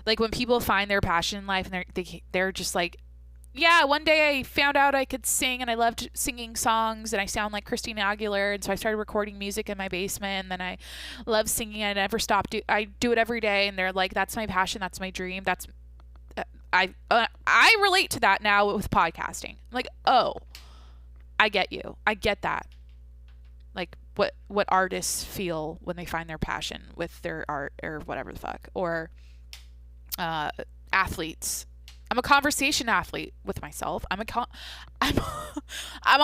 like, when people find their passion in life and they're just like, yeah, one day I found out I could sing and I loved singing songs and I sound like Christina Aguilera, and so I started recording music in my basement, and then I love singing. I never stopped. I do it every day, and they're like, that's my passion. That's my dream. I relate to that now with podcasting. I'm like, oh, I get you. I get that. Like what artists feel when they find their passion with their art or whatever the fuck. Or athletes. I'm a conversation athlete with myself. I'm on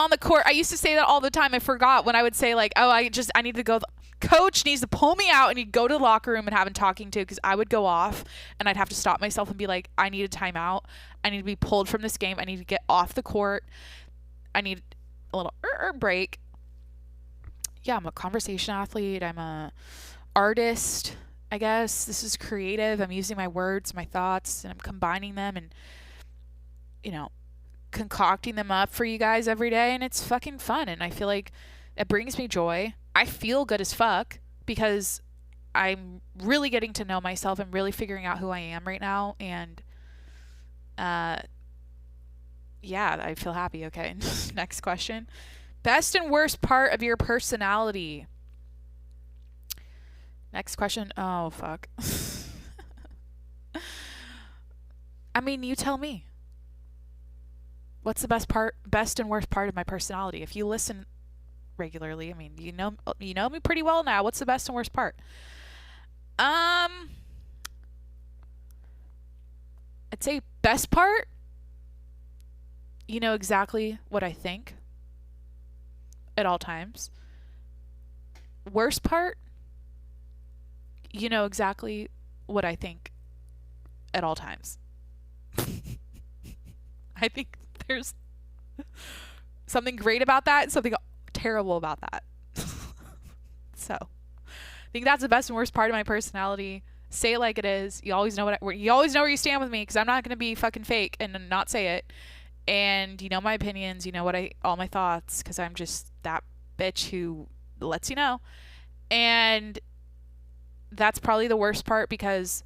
the court. I used to say that all the time. I forgot when I would say like, oh, I need to go. Coach needs to pull me out and he'd go to the locker room and have him talking to, because I would go off and I'd have to stop myself and be like, I need a timeout. I need to be pulled from this game. I need to get off the court. I need a little break. Yeah, I'm a conversation athlete. I'm a artist, I guess. This is creative. I'm using my words, my thoughts, and I'm combining them and, you know, concocting them up for you guys every day. And it's fucking fun. And I feel like it brings me joy. I feel good as fuck because I'm really getting to know myself. I'm really figuring out who I am right now. And, yeah, I feel happy. Okay. Next question. Best and worst part of your personality. Next question. Oh, fuck. I mean, you tell me. What's the best and worst part of my personality? If you listen regularly, I mean, you know me pretty well now. What's the best and worst part? I'd say best part, you know exactly what I think at all times. Worst part, you know exactly what I think at all times. I think there's something great about that and something terrible about that. So, I think that's the best and worst part of my personality. Say it like it is. You always know you always know where you stand with me, because I'm not going to be fucking fake and not say it. And you know my opinions, you know all my thoughts, because I'm just that bitch who lets you know. And that's probably the worst part, because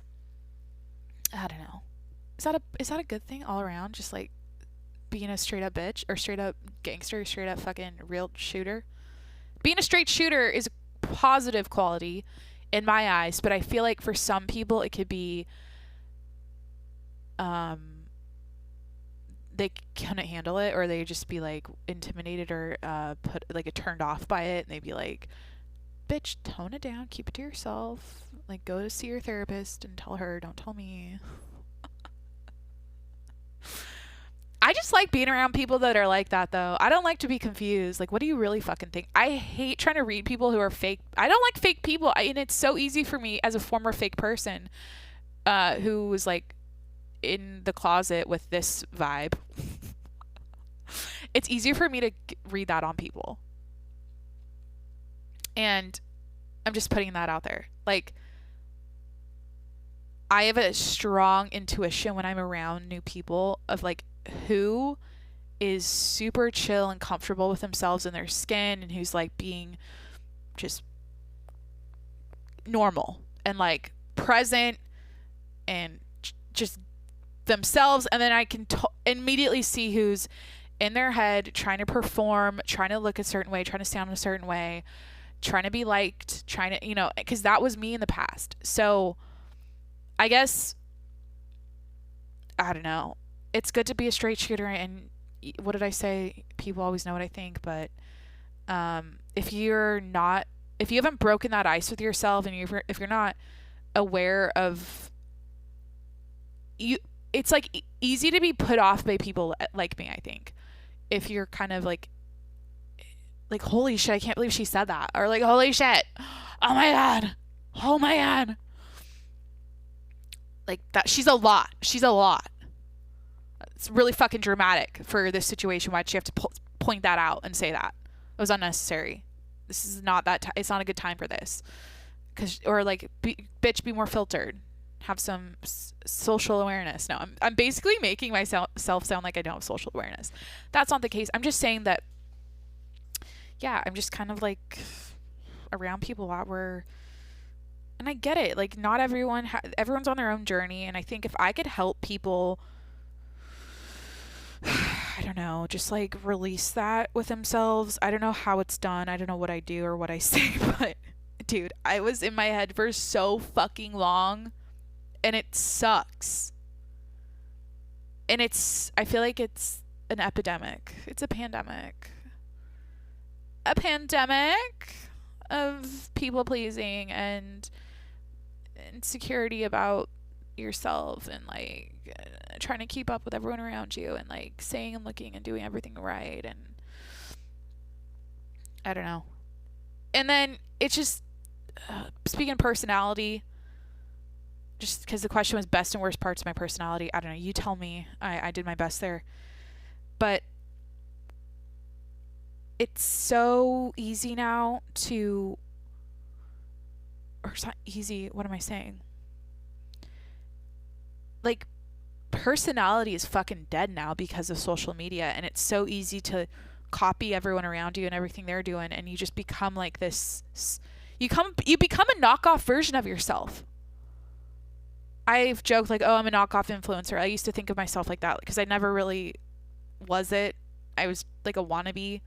I don't know. Is that a good thing all around? Just like being a straight up bitch, or straight up gangster, straight up fucking real shooter. Being a straight shooter is a positive quality in my eyes, but I feel like for some people it could be they couldn't handle it, or they just be like intimidated, or put like turned off by it, and they'd be like, bitch, tone it down, keep it to yourself, like go to see your therapist and tell her, don't tell me. I just like being around people that are like that, though. I don't like to be confused. Like, what do you really fucking think? I hate trying to read people who are fake. I don't like fake people. And it's so easy for me as a former fake person who was, like, in the closet with this vibe. It's easier for me to read that on people. And I'm just putting that out there. Like, I have a strong intuition when I'm around new people of, like, who is super chill and comfortable with themselves and their skin, and who's like being just normal and like present and just themselves. And then I can immediately see who's in their head trying to perform, trying to look a certain way, trying to sound a certain way, trying to be liked, trying to, because that was me in the past. So I guess, I don't know. It's good to be a straight shooter, and what did I say? People always know what I think, but if you haven't broken that ice with yourself, and if you're not aware of you, it's like easy to be put off by people like me, I think. If you're kind of like holy shit, I can't believe she said that, or like holy shit, oh my god, like that, she's a lot. It's really fucking dramatic for this situation. Why'd she have to point that out and say that? It was unnecessary. This is not that it's not a good time for this. Or like, bitch, be more filtered. Have some social awareness. No, I'm basically making myself sound like I don't have social awareness. That's not the case. I'm just saying that, yeah, I'm just kind of like around people a lot where, and I get it. Like, not everyone's on their own journey. And I think if I could help people, I don't know, just like release that with themselves. I don't know how it's done. I don't know what I do or what I say, but dude, I was in my head for so fucking long, and it sucks. And I feel like it's an epidemic. It's a pandemic. A pandemic of people pleasing and insecurity about yourself, and like trying to keep up with everyone around you, and like saying and looking and doing everything right, and I don't know. And then it's just speaking of personality, just because the question was best and worst parts of my personality, I don't know, you tell me. I did my best there, but it's so easy now to, or it's not easy, what am I saying? Like, personality is fucking dead now because of social media, and it's so easy to copy everyone around you and everything they're doing, and you just become like this, you become a knockoff version of yourself. I've joked like, oh, I'm a knockoff influencer. I used to think of myself like that because I never really was it. I was like a wannabe.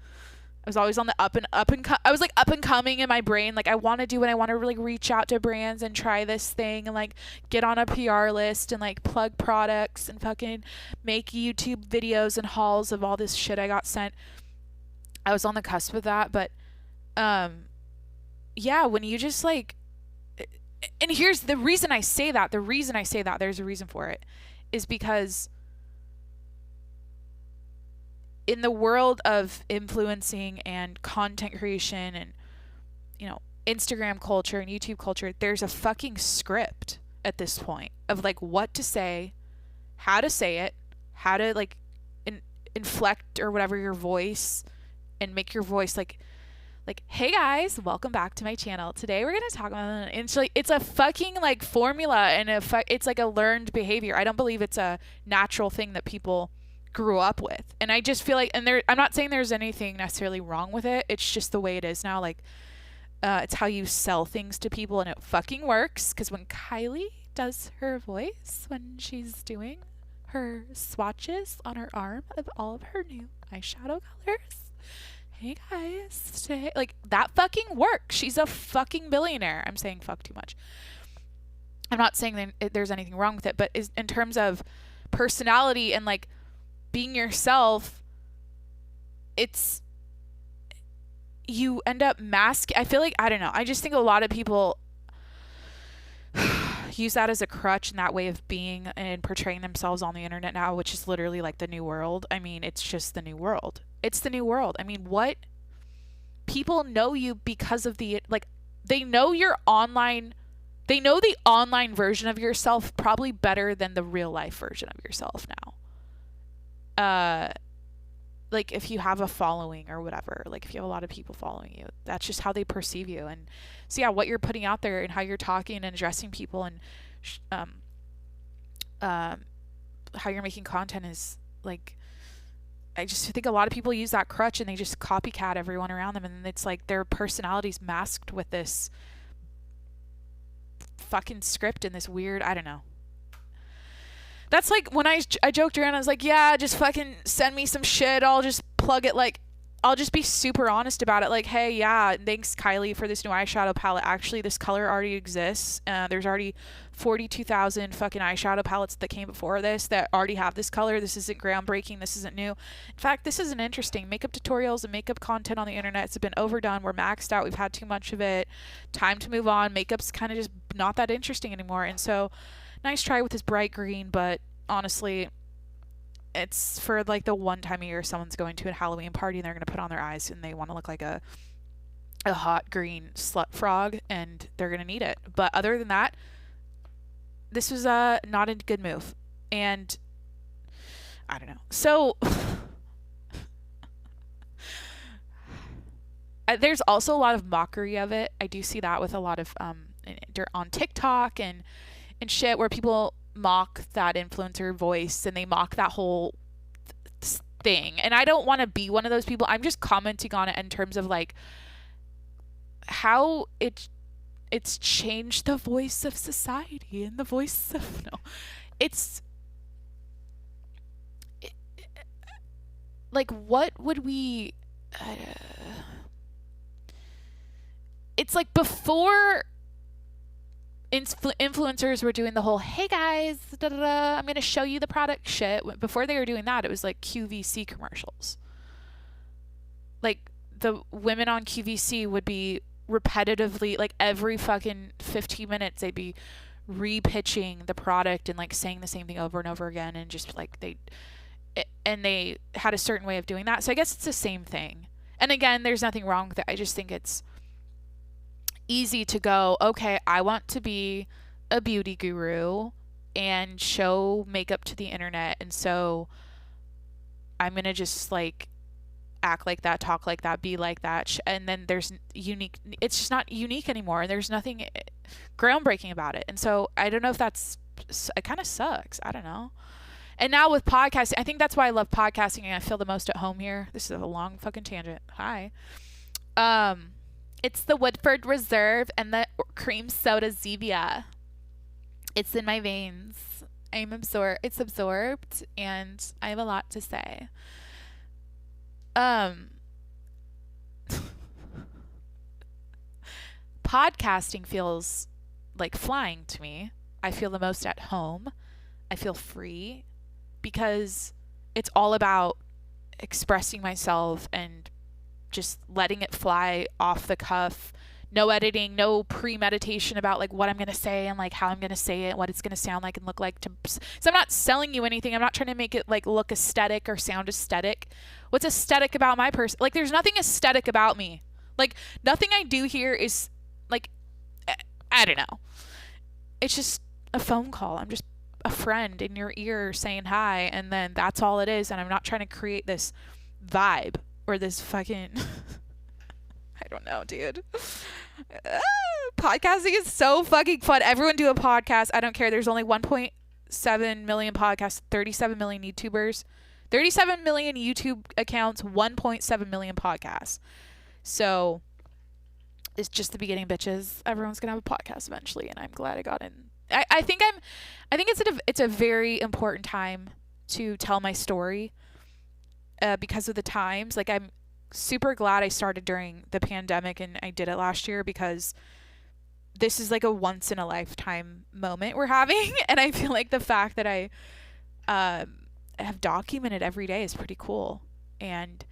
I was always on the I was like up and coming in my brain. Like, I want to do it. I want to really reach out to brands and try this thing and like get on a PR list and like plug products and fucking make YouTube videos and hauls of all this shit I got sent. I was on the cusp of that, but yeah, when you just like, and here's the reason I say that, there's a reason for it, is because in the world of influencing and content creation and, Instagram culture and YouTube culture, there's a fucking script at this point of like what to say, how to like inflect or whatever your voice, and make your voice like like, hey guys, welcome back to my channel. Today we're gonna talk about, and it's a fucking like formula, and it's like a learned behavior. I don't believe it's a natural thing that people grew up with. And I just feel like, and I'm not saying there's anything necessarily wrong with it. It's just the way it is now. Like, it's how you sell things to people, and it fucking works. Because when Kylie does her voice, when she's doing her swatches on her arm of all of her new eyeshadow colors, hey guys, today, like, that fucking works. She's a fucking billionaire. I'm saying fuck too much. I'm not saying that there's anything wrong with it, but in terms of personality and like being yourself, it's, you end up I feel like, I don't know, I just think a lot of people use that as a crutch and that way of being and portraying themselves on the internet now, which is literally like the new world. I mean, it's just the new world. It's the new world. I mean, what? People know you because of like, they know your online, they know the online version of yourself probably better than the real life version of yourself now. Like, if you have a following or whatever, like if you have a lot of people following you, that's just how they perceive you. And so, yeah, what you're putting out there and how you're talking and addressing people and how you're making content is like, I just think a lot of people use that crutch and they just copycat everyone around them. And it's like their personality's masked with this fucking script and this weird, I don't know. That's like when I joked around, I was like, yeah, just fucking send me some shit. I'll just plug it. Like, I'll just be super honest about it. Like, hey, yeah, thanks, Kylie, for this new eyeshadow palette. Actually, this color already exists. There's already 42,000 fucking eyeshadow palettes that came before this that already have this color. This isn't groundbreaking. This isn't new. In fact, this isn't interesting. Makeup tutorials and makeup content on the internet has been overdone. We're maxed out. We've had too much of it. Time to move on. Makeup's kind of just not that interesting anymore. And so, nice try with this bright green, but honestly, it's for like the one time a year someone's going to a Halloween party and they're going to put on their eyes and they want to look like a hot green slut frog, and they're going to need it. But other than that, this was not a good move. And I don't know. So there's also a lot of mockery of it. I do see that with a lot of on TikTok and shit, where people mock that influencer voice and they mock that whole thing. And I don't want to be one of those people. I'm just commenting on it in terms of like how it's changed the voice of society and the voice of like, what would we it's like before influencers were doing the whole, hey guys, I'm going to show you the product shit. Before they were doing that, it was like QVC commercials. Like, the women on QVC would be repetitively, like every fucking 15 minutes, they'd be repitching the product and like saying the same thing over and over again. And just like they had a certain way of doing that. So I guess it's the same thing. And again, there's nothing wrong with it. I just think it's easy to go, okay, I want to be a beauty guru and show makeup to the internet, and so I'm gonna just like act like that, talk like that, be like that, and then there's it's just not unique anymore, and there's nothing groundbreaking about it. And so I don't know if it kind of sucks. I don't know. And now with podcasting, I think that's why I love podcasting and I feel the most at home here. This is a long fucking tangent. Hi. It's the Woodford Reserve and the cream soda Zevia. It's in my veins. It's absorbed, and I have a lot to say. Podcasting feels like flying to me. I feel the most at home. I feel free because it's all about expressing myself and just letting it fly off the cuff. No editing, no premeditation about like what I'm going to say and like how I'm going to say it, what it's going to sound like and look like. So I'm not selling you anything. I'm not trying to make it like look aesthetic or sound aesthetic. What's aesthetic about my person? Like, there's nothing aesthetic about me. Like, nothing I do here is like, I don't know. It's just a phone call. I'm just a friend in your ear saying hi, and then that's all it is. And I'm not trying to create this vibe or this fucking I don't know, dude. Podcasting is so fucking fun. Everyone do a podcast. I don't care. There's only 1.7 million podcasts, 37 million YouTubers, 37 million YouTube accounts, 1.7 million podcasts. So it's just the beginning, bitches. Everyone's gonna have a podcast eventually, and I'm glad I got in. I think it's a very important time to tell my story because of the times. Like, I'm super glad I started during the pandemic and I did it last year, because this is like a once in a lifetime moment we're having. And I feel like the fact that I have documented every day is pretty cool, and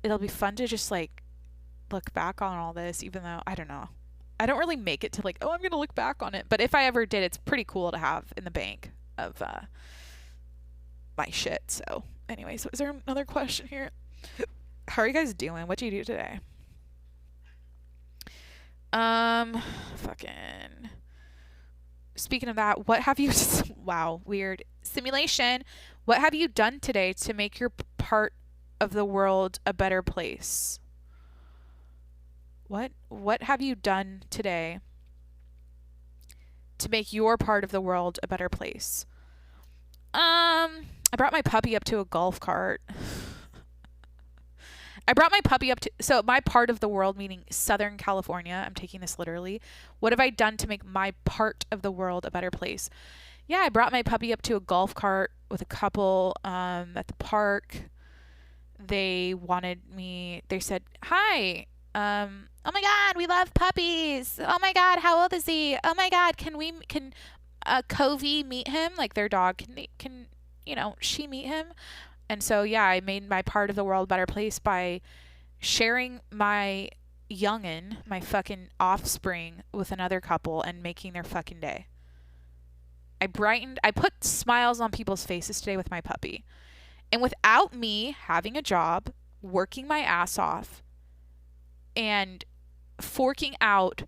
it'll be fun to just like look back on all this, even though I don't know, I don't really make it to like, oh, I'm gonna look back on it, but if I ever did, it's pretty cool to have in the bank of my shit. So anyways, is there another question here? How are you guys doing? What did you do today? Fucking. Speaking of that, what have you? Wow, weird simulation. What have you done today to make your part of the world a better place? What have you done today to make your part of the world a better place? I brought my puppy up to a golf cart. So my part of the world, meaning Southern California, I'm taking this literally. What have I done to make my part of the world a better place? Yeah, I brought my puppy up to a golf cart with a couple at the park. They said, hi, oh my God, we love puppies. Oh my God, how old is he? Oh my God, can Covey meet him? Like, their dog, can she meet him? And so, yeah, I made my part of the world a better place by sharing my youngin', my fucking offspring, with another couple and making their fucking day. I put smiles on people's faces today with my puppy. And without me having a job, working my ass off, and forking out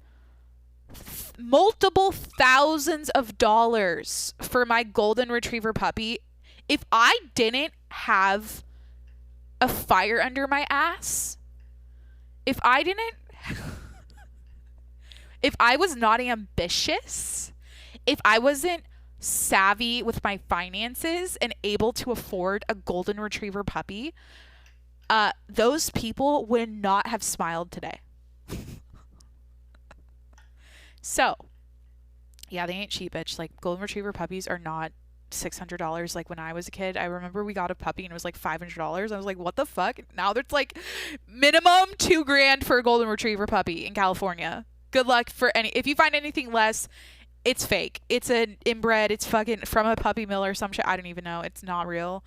multiple thousands of dollars for my golden retriever puppy, if I didn't have a fire under my ass, if I was not ambitious, if I wasn't savvy with my finances and able to afford a golden retriever puppy, those people would not have smiled today. So, yeah, they ain't cheap, bitch. Like, golden retriever puppies are not $600 like when I was a kid. I remember we got a puppy and it was like $500. I was like, what the fuck? Now there's like minimum $2,000 for a golden retriever puppy in California. Good luck for if you find anything less, it's fake. It's an inbred. It's fucking from a puppy mill or some shit. I don't even know. It's not real.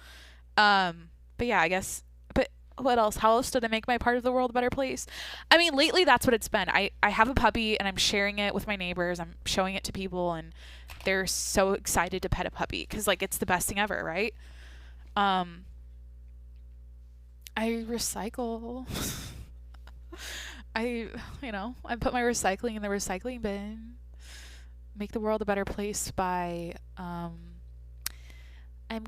But yeah, I guess. But what else? How else did I make my part of the world a better place? I mean, lately that's what it's been. I have a puppy and I'm sharing it with my neighbors. I'm showing it to people and they're so excited to pet a puppy because, like, it's the best thing ever, right? I recycle. I put my recycling in the recycling bin. Make the world a better place by I'm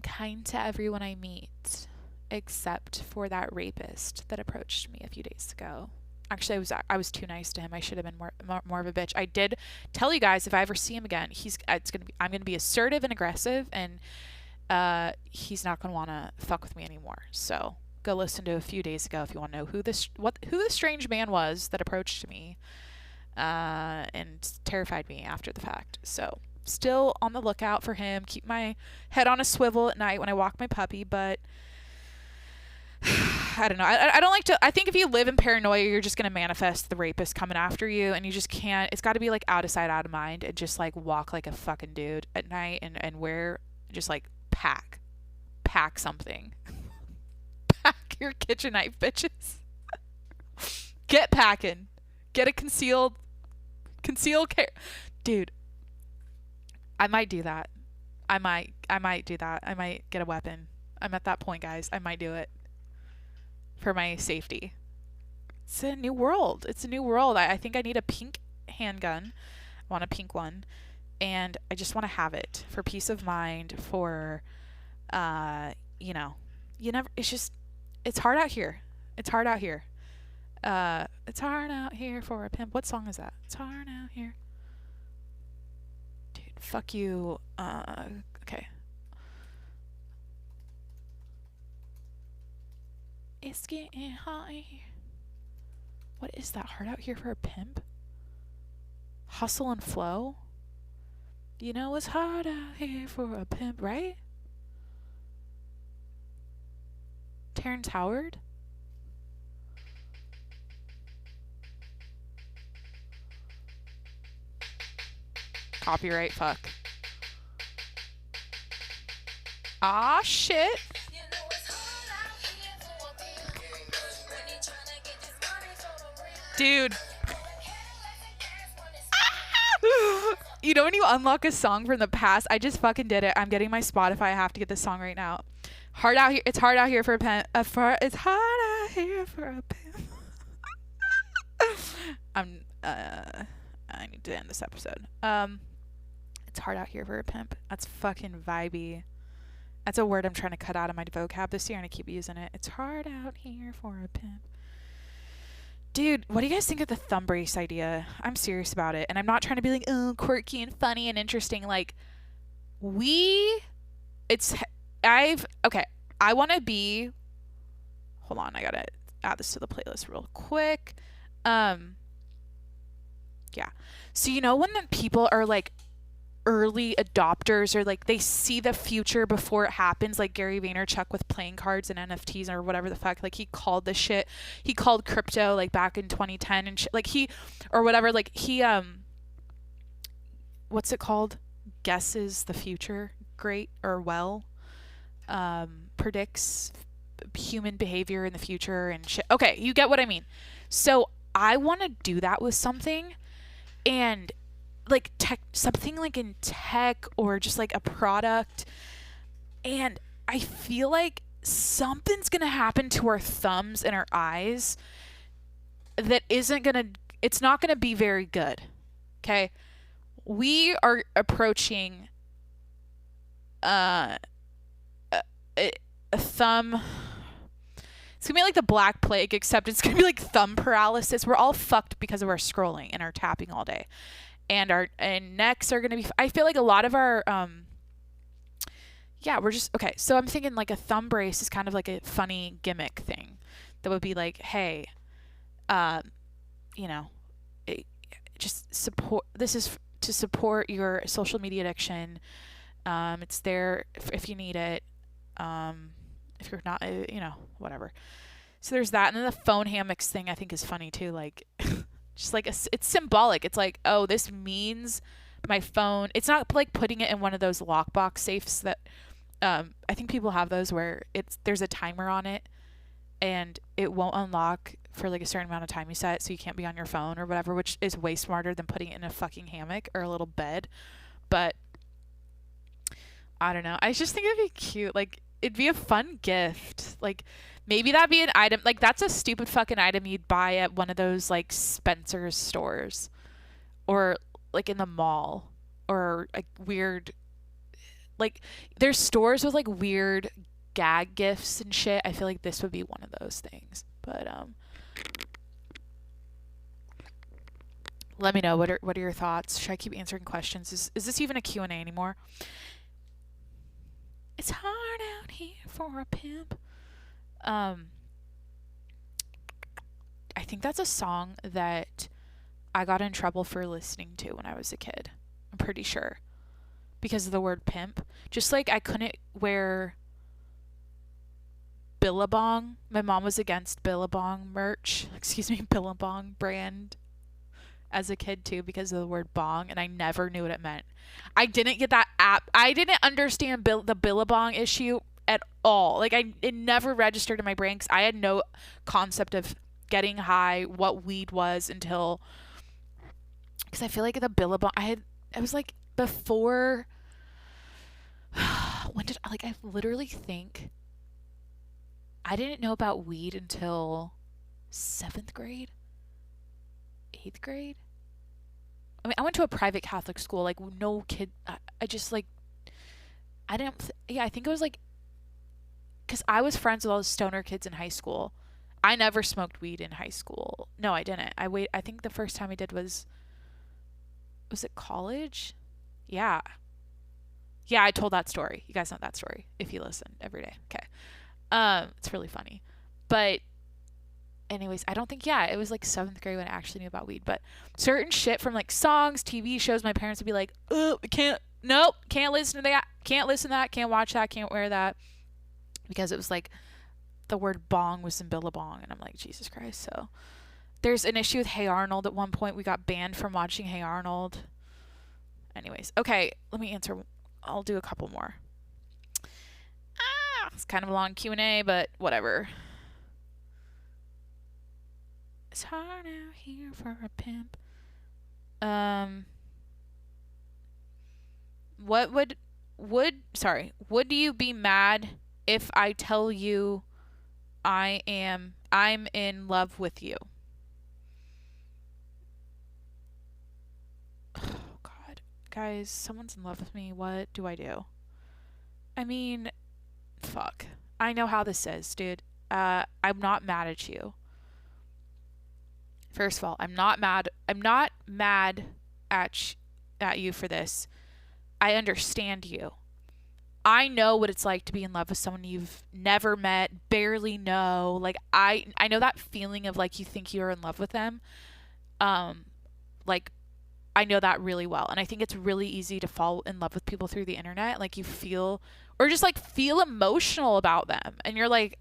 kind to everyone I meet, except for that rapist that approached me a few days ago. Actually, I was too nice to him. I should have been more of a bitch. I did tell you guys if I ever see him again, I'm gonna be assertive and aggressive, and he's not gonna want to fuck with me anymore. So go listen to a few days ago if you want to know who this strange man was that approached me and terrified me after the fact. So still on the lookout for him. Keep my head on a swivel at night when I walk my puppy, but I don't know. I don't like to. I think if you live in paranoia, you're just going to manifest the rapist coming after you, and you just can't. It's got to be like out of sight, out of mind, and just like walk like a fucking dude at night and wear, just like pack something. Pack your kitchen knife, bitches. Get packing. Get a concealed carry. Dude, I might do that. I might do that. I might get a weapon. I'm at that point, guys. I might do it. For my safety. It's a new world. I think I need a pink handgun. I want a pink one. And I just want to have it for peace of mind, for, it's hard out here. It's hard out here for a pimp. What song is that? It's hard out here. Dude, fuck you. Okay. It's getting hot in here. What is that? Hard out here for a pimp? Hustle and flow? You know it's hard out here for a pimp, right? Terrence Howard? Copyright, fuck. Ah, shit. Dude. You know when you unlock a song from the past? I just fucking did it. I'm getting my Spotify. I have to get this song right now. Hard out here. It's hard out here for a pimp. It's hard out here for a pimp. I need to end this episode. It's hard out here for a pimp. That's fucking vibey. That's a word I'm trying to cut out of my vocab this year, and I keep using it. It's hard out here for a pimp. Dude, what do you guys think of the thumb brace idea? I'm serious about it. And I'm not trying to be like, oh, quirky and funny and interesting. Like, I want to be, hold on, I got to add this to the playlist real quick. Yeah. So, you know, when the people are like early adopters or like they see the future before it happens, like Gary Vaynerchuk with playing cards and NFTs or whatever the fuck, like he called crypto like back in 2010 and shit, like what's it called, guesses the future great or well, predicts human behavior in the future and shit. Okay, you get what I mean. So I want to do that with something, and like something like in tech or just like a product, and I feel like something's gonna happen to our thumbs and our eyes that it's not gonna be very good. Okay, we are approaching a thumb. It's gonna be like the Black Plague, except it's gonna be like thumb paralysis. We're all fucked because of our scrolling and our tapping all day. And our necks are going to be, I feel like a lot of our, we're just, okay. So I'm thinking like a thumb brace is kind of like a funny gimmick thing that would be like, hey, just support, this is to support your social media addiction. It's there if you need it. If you're not, whatever. So there's that. And then the phone hammocks thing I think is funny too. Like, just like it's symbolic. It's like, oh, this means my phone. It's not like putting it in one of those lockbox safes that I think people have those where there's a timer on it and it won't unlock for like a certain amount of time you set, so you can't be on your phone or whatever, which is way smarter than putting it in a fucking hammock or a little bed. But I don't know. I just think it'd be cute. Like, it'd be a fun gift. Like, maybe that'd be an item. Like, that's a stupid fucking item you'd buy at one of those, like, Spencer's stores. Or, like, in the mall. Or, like, weird... Like, there's stores with, like, weird gag gifts and shit. I feel like this would be one of those things. But, let me know. What are your thoughts? Should I keep answering questions? Is this even a Q&A anymore? It's hard out here for a pimp. I think that's a song that I got in trouble for listening to when I was a kid. I'm pretty sure. Because of the word pimp. Just like I couldn't wear Billabong. My mom was against Billabong merch. Billabong brand as a kid too because of the word bong, and I never knew what it meant. I didn't get that app. I didn't understand the Billabong issue at all. Like, it never registered in my brain because I had no concept of getting high, what weed was until, because I feel like the Billabong, it was like before, I literally think I didn't know about weed until 7th grade, 8th grade. I mean, I went to a private Catholic school, like, no kid, I just, like, I didn't, I think it was, like, because I was friends with all the stoner kids in high school, I never smoked weed in high school. No, I didn't. I think the first time I did was it college? Yeah. Yeah, I told that story. You guys know that story if you listen every day. Okay. It's really funny. But anyways, I don't think, yeah, it was like 7th grade when I actually knew about weed. But certain shit from like songs, TV shows, my parents would be like, can't listen to that, can't watch that, can't wear that. Because it was like the word bong was in Billabong. And I'm like, Jesus Christ. So there's an issue with Hey Arnold. At one point, we got banned from watching Hey Arnold. Anyways, okay, let me answer. I'll do a couple more. It's kind of a long Q&A, but whatever. It's hard out here for a pimp. Would you be mad if I tell you I'm in love with you? Oh God, guys, someone's in love with me. What do I do? I mean, fuck. I know how this is, dude. I'm not mad at you. First of all, I'm not mad at you for this. I understand you. I know what it's like to be in love with someone you've never met, barely know. Like I know that feeling of like you think you're in love with them. Like I know that really well. And I think it's really easy to fall in love with people through the internet. Like you feel or just like feel emotional about them. And you're like,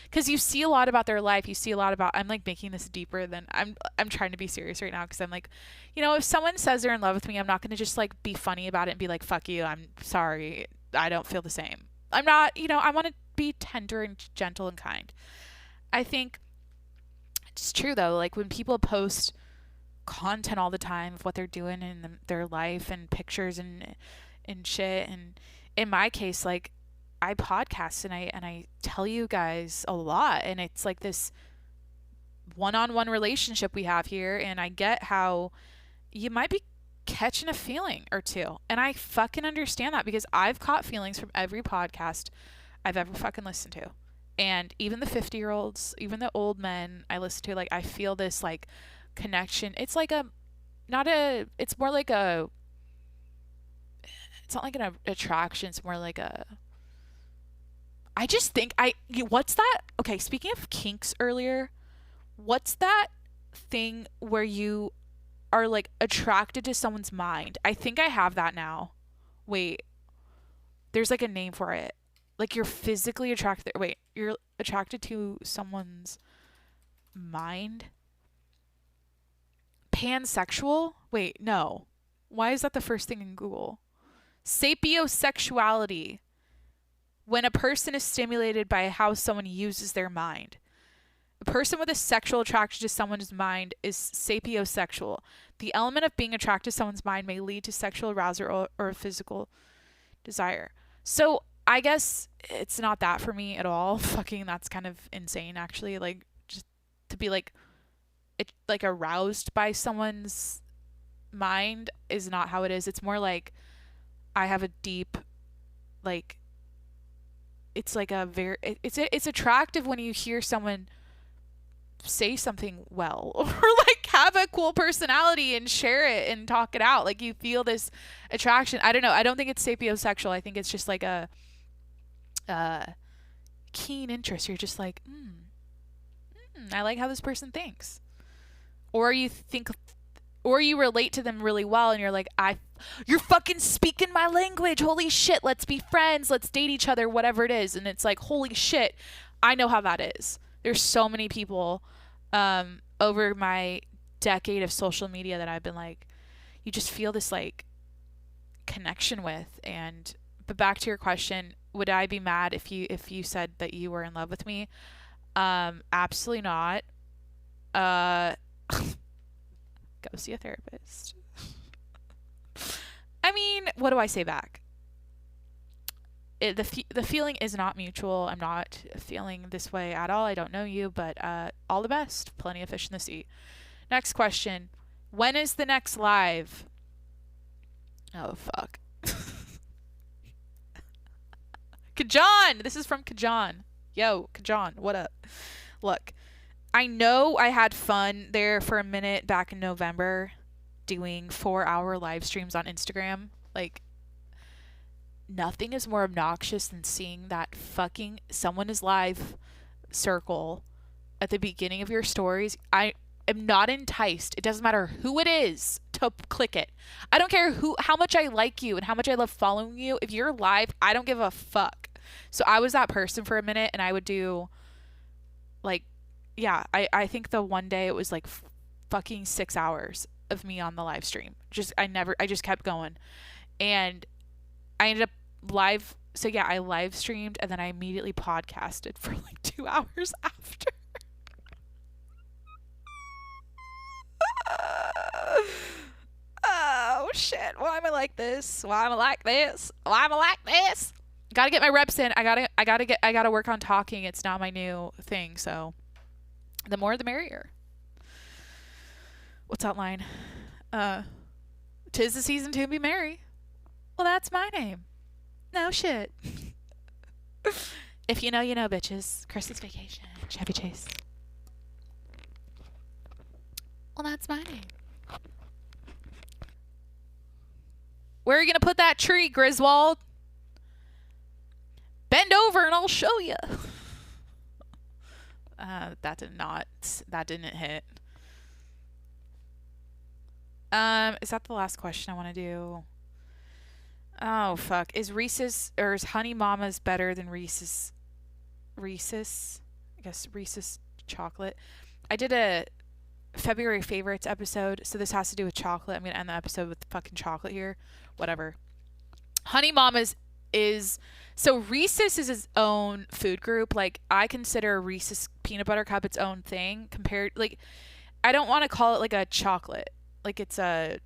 because you see a lot about their life. You see a lot about, I'm like making this deeper than I'm trying to be serious right now. Cause I'm like, if someone says they're in love with me, I'm not going to just like be funny about it and be like, fuck you. I'm sorry. I don't feel the same. I'm not, I want to be tender and gentle and kind. I think it's true though. Like when people post content all the time of what they're doing in their life and pictures and shit. And in my case, like I podcast and I tell you guys a lot, and it's like this one-on-one relationship we have here. And I get how you might be catching a feeling or two. And I fucking understand that because I've caught feelings from every podcast I've ever fucking listened to. And even the 50-year-olds, even the old men I listen to, like I feel this like connection. It's like it's more like it's not like an attraction. It's more like I just think what's that? Okay, speaking of kinks earlier, what's that thing where you are like attracted to someone's mind? I think I have that now. Wait, there's like a name for it. Like you're physically attracted. Wait, you're attracted to someone's mind? Pansexual? Wait, no. Why is that the first thing in Google? Sapiosexuality. When a person is stimulated by how someone uses their mind. A person with a sexual attraction to someone's mind is sapiosexual. The element of being attracted to someone's mind may lead to sexual arousal or physical desire. So I guess it's not that for me at all. Fucking that's kind of insane actually. Like just to be like aroused by someone's mind is not how it is. It's more like I have a deep like it's like a very it's attractive when you hear someone say something well or like have a cool personality and share it and talk it out. Like you feel this attraction. I don't know. I don't think it's sapiosexual. I think it's just like a keen interest. You're just like, I like how this person thinks. Or you relate to them really well and you're like, you're fucking speaking my language. Holy shit. Let's be friends. Let's date each other, whatever it is. And it's like, holy shit. I know how that is. There's so many people over my decade of social media that I've been like, you just feel this like connection with. But back to your question, would I be mad if you said that you were in love with me? Absolutely not. Go see a therapist. I mean, what do I say back? The feeling is not mutual. I'm not feeling this way at all. I don't know you, but all the best. Plenty of fish in the sea. Next question. When is the next live? Oh, fuck. Kajan! This is from Kajan. Yo, Kajan, what up? Look, I know I had fun there for a minute back in November doing 4-hour live streams on Instagram. Like, nothing is more obnoxious than seeing that fucking someone is live circle at the beginning of your stories. I am not enticed. It doesn't matter who it is to click it. I don't care how much I like you and how much I love following you. If you're live, I don't give a fuck. So I was that person for a minute, and I would do like, yeah, I think the one day it was like fucking 6 hours of me on the live stream. I just kept going. And I ended up live. So yeah, I live streamed and then I immediately podcasted for like 2 hours after. Oh shit. Why am I like this? Why am I like this? Why am I like this? Gotta get my reps in. I gotta work on talking. It's not my new thing. So the more the merrier. What's that line? 'Tis the season to be merry. Well, that's my name. No shit. If you know, you know, bitches. Christmas Vacation. Chevy Chase. Well, that's my name. Where are you going to put that tree, Griswold? Bend over and I'll show you. That didn't hit. Is that the last question I want to do? Oh, fuck. Is Honey Mama's better than Reese's? I guess Reese's chocolate. I did a February favorites episode, so this has to do with chocolate. I'm going to end the episode with fucking chocolate here. Whatever. Honey Mama's so Reese's is its own food group. Like, I consider Reese's peanut butter cup its own thing compared, like, I don't want to call it like a chocolate. Like, it's like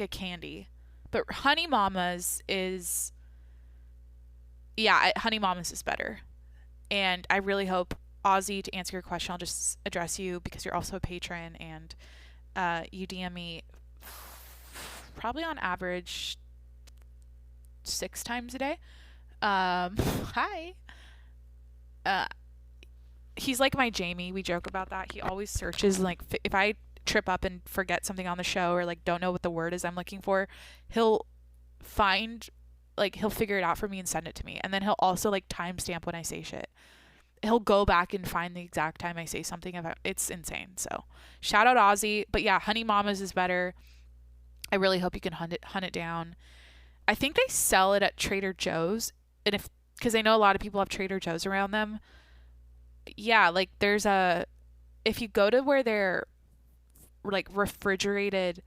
a candy. But Honey Mama's is better. And I really hope, Ozzy, to answer your question, I'll just address you because you're also a patron, and you DM me probably on average 6 times a day. Hi. He's like my Jamie. We joke about that. He always searches, like, if I trip up and forget something on the show or like don't know what the word is I'm looking for, he'll figure it out for me and send it to me. And then he'll also like timestamp when I say shit. He'll go back and find the exact time I say something about. It's insane. So shout out Ozzy. But yeah, Honey Mama's is better. I really hope you can hunt it down. I think they sell it at Trader Joe's, and because I know a lot of people have Trader Joe's around them. Yeah, like if you go to where they're like refrigerated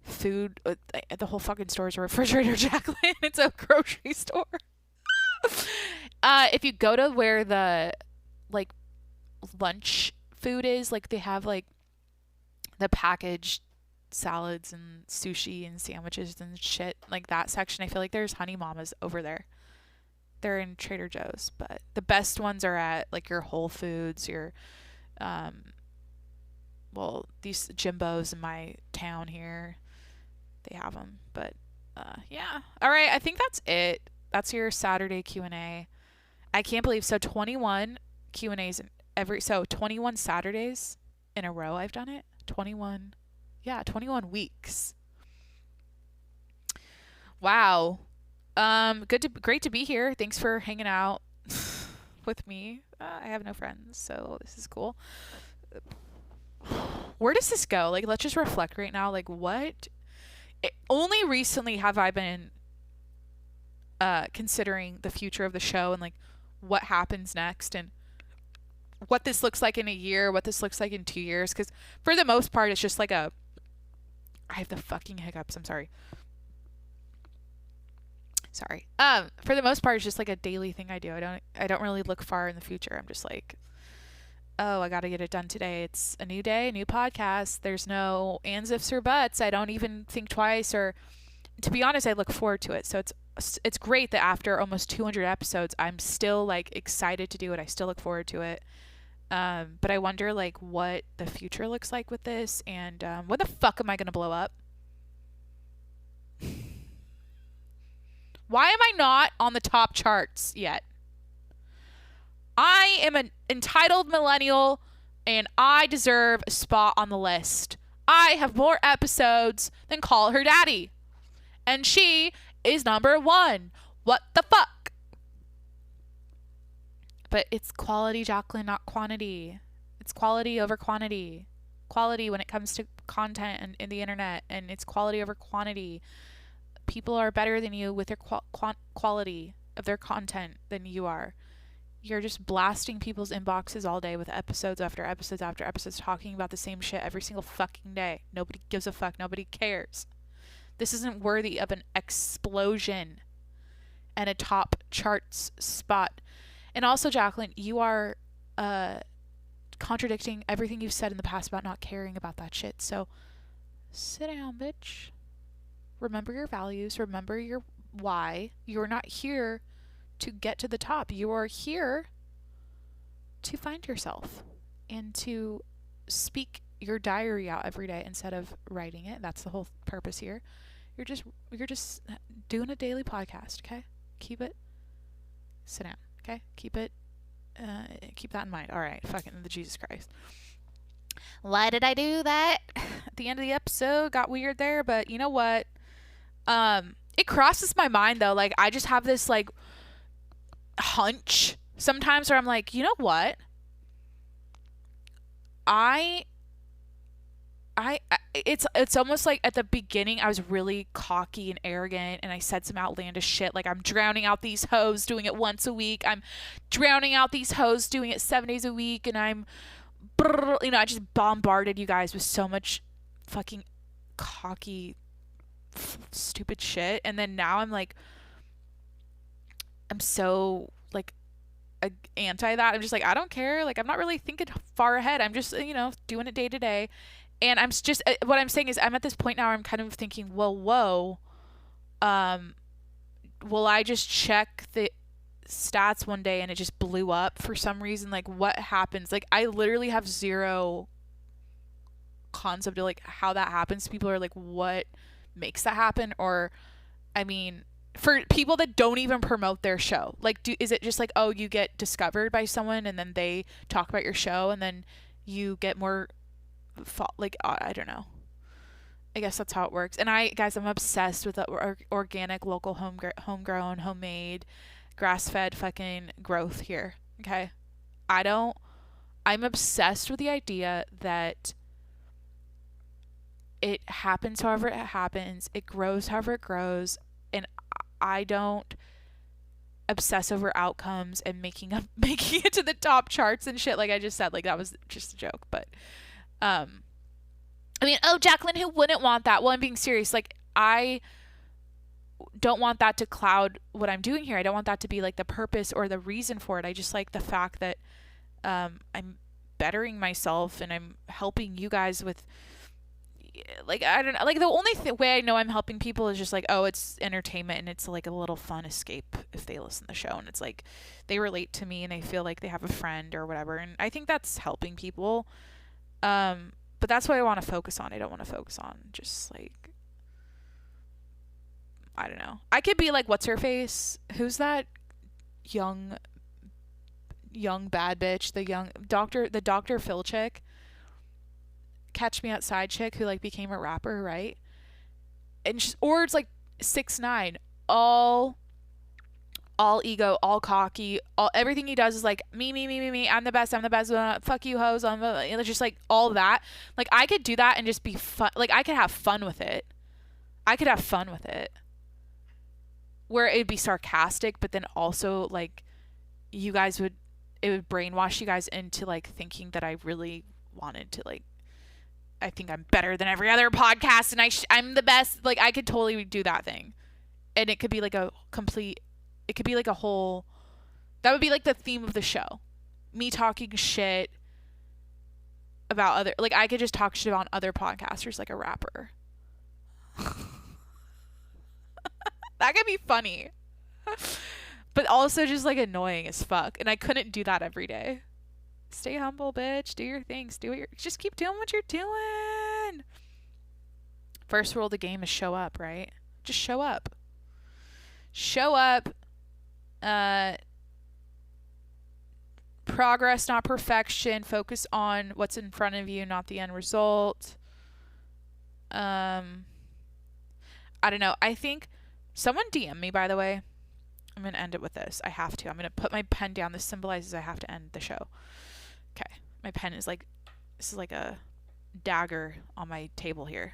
food, the whole fucking store is a refrigerator, Jacqueline. It's a grocery store. If you go to where the like lunch food is, like they have like the packaged salads and sushi and sandwiches and shit, like that section, I feel like there's Honey Mamas over there. They're in Trader Joe's, but the best ones are at like your Whole Foods, your these Jimbos in my town here, they have them. But yeah, all right, I think that's it. That's your Saturday Q&A. I can't believe 21 Q&As 21 Saturdays in a row I've done it. 21 weeks. Wow. Great to be here. Thanks for hanging out with me. I have no friends, so this is cool. Where does this go? Like, let's just reflect right now. Like, only recently have I been considering the future of the show and like what happens next and what this looks like in a year, what this looks like in 2 years. Because for the most part, it's just like I have the fucking hiccups. I'm sorry. For the most part, it's just like a daily thing I do. I don't really look far in the future. I'm just like, oh, I got to get it done today. It's a new day, a new podcast. There's no ands, ifs, or buts. I don't even think twice, or to be honest, I look forward to it. So it's great that after almost 200 episodes, I'm still like excited to do it. I still look forward to it. But I wonder like what the future looks like with this, and when the fuck am I going to blow up? Why am I not on the top charts yet? I am an entitled millennial and I deserve a spot on the list. I have more episodes than Call Her Daddy. And she is number 1. What the fuck? But it's quality, Jacqueline, not quantity. It's quality over quantity. Quality when it comes to content and in the internet, and it's quality over quantity. People are better than you with their quality of their content than you are. You're just blasting people's inboxes all day with episodes after episodes after episodes talking about the same shit every single fucking day. Nobody gives a fuck. Nobody cares. This isn't worthy of an explosion and a top charts spot. And also, Jacqueline, you are contradicting everything you've said in the past about not caring about that shit. So sit down, bitch. Remember your values. Remember your why. You're not here to get to the top. You are here to find yourself and to speak your diary out every day instead of writing it. That's the whole purpose here. You're just doing a daily podcast, okay? Keep it. Sit down, okay? Keep it. Keep that in mind. All right, fucking the Jesus Christ. Why did I do that? At the end of the episode, got weird there, but you know what? It crosses my mind though. Like I just have this like hunch sometimes where I'm like, you know what? It's almost like at the beginning I was really cocky and arrogant and I said some outlandish shit like I'm drowning out these hoes doing it once a week. I'm drowning out these hoes doing it 7 days a week, and I just bombarded you guys with so much fucking cocky stupid shit. And then now I'm like, I'm so like anti that. I'm just like, I don't care. Like I'm not really thinking far ahead. I'm just, doing it day to day. And I'm just, what I'm saying is I'm at this point now where I'm kind of thinking, well, whoa, will I just check the stats one day and it just blew up for some reason? Like what happens? Like I literally have zero concept of like how that happens. People are like, what makes that happen? Or, I mean, for people that don't even promote their show, like, is it just like, oh, you get discovered by someone and then they talk about your show and then you get more I don't know. I guess that's how it works. And I'm obsessed with the organic, local, homegrown, homemade, grass-fed fucking growth here. Okay. I'm obsessed with the idea that it happens however it happens. It grows however it grows. And I don't obsess over outcomes and making it to the top charts and shit. Like I just said, like that was just a joke, but I mean, oh, Jacqueline, who wouldn't want that? Well, I'm being serious. Like, I don't want that to cloud what I'm doing here. I don't want that to be like the purpose or the reason for it. I just like the fact that I'm bettering myself and I'm helping you guys with, like, I don't know. Like, the only way I know I'm helping people is just like, oh, it's entertainment and it's like a little fun escape if they listen to the show. And it's like they relate to me and they feel like they have a friend or whatever. And I think that's helping people. But that's what I want to focus on. I don't want to focus on just like, I don't know. I could be like, what's her face? Who's that young bad bitch? The Dr. Phil chick. Catch Me Outside chick who like became a rapper, right? And or it's like 6ix9ine, all ego, all cocky, everything he does is like me, I'm the best, fuck you hoes, it's just like all that. Like I could do that and just be fun. Like I could have fun with it. Where it'd be sarcastic, but then also like it would brainwash you guys into like thinking that I really wanted to like, I think I'm better than every other podcast and I'm the best. Like I could totally do that thing. And it could be like a whole, that would be like the theme of the show. Me talking shit about other, like I could just talk shit about other podcasters like a rapper. That could be funny. But also just like annoying as fuck. And I couldn't do that every day. Stay humble, bitch. Do your things. Just keep doing what you're doing. First rule of the game is show up, right? Just show up. progress, not perfection. Focus on what's in front of you, not the end result. I don't know. I think someone DM me, by the way. I'm going to end it with this. I have to. I'm going to put my pen down. This symbolizes I have to end the show. Okay. My pen is like, this is like a dagger on my table here.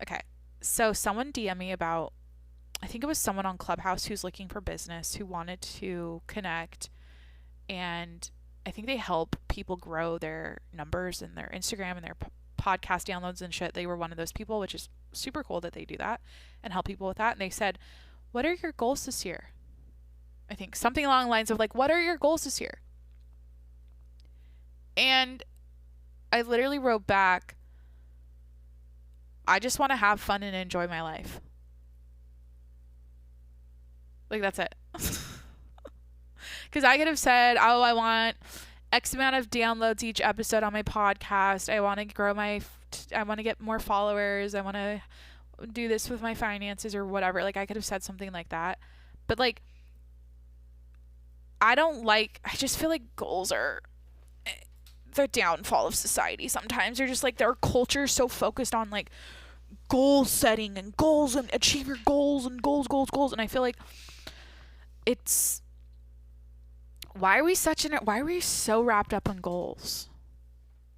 Okay. So someone DM me about, I think it was someone on Clubhouse who's looking for business, who wanted to connect. And I think they help people grow their numbers and their Instagram and their podcast downloads and shit. They were one of those people, which is super cool that they do that and help people with that. And they said, what are your goals this year? I think something along the lines of like, what are your goals this year? And I literally wrote back, I just want to have fun and enjoy my life. Like, that's it. Because I could have said, oh, I want X amount of downloads each episode on my podcast. I want to grow I want to get more followers. I want to do this with my finances or whatever. Like, I could have said something like that. But, like, I just feel like goals are the downfall of society sometimes. They're just like, their culture is so focused on like goal setting and goals and achieve your goals and goals. And I feel like it's, why are we so wrapped up in goals?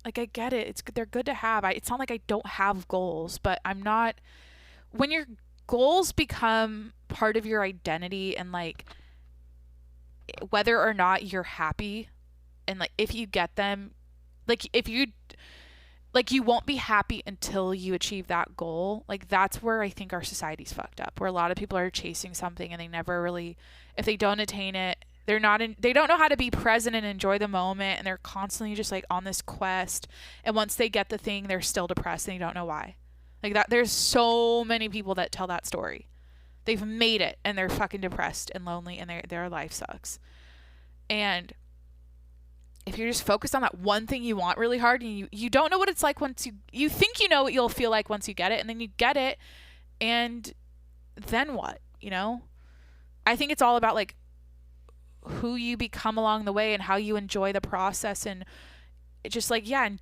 Like, I get it. They're good to have. It's not like I don't have goals, but I'm not, when your goals become part of your identity and like, whether or not you're happy and like if you get them, like if you like you won't be happy until you achieve that goal. Like, that's where I think our society's fucked up, where a lot of people are chasing something and they never really, if they don't attain it, they don't know how to be present and enjoy the moment, and they're constantly just like on this quest, and once they get the thing they're still depressed and they don't know why. Like, that there's so many people that tell that story. They've made it and they're fucking depressed and lonely and their life sucks. And if you're just focused on that one thing you want really hard, and you don't know what it's like once you think you know what you'll feel like once you get it, and then you get it, and then what, you know? I think it's all about like who you become along the way and how you enjoy the process. And it's just like, yeah, and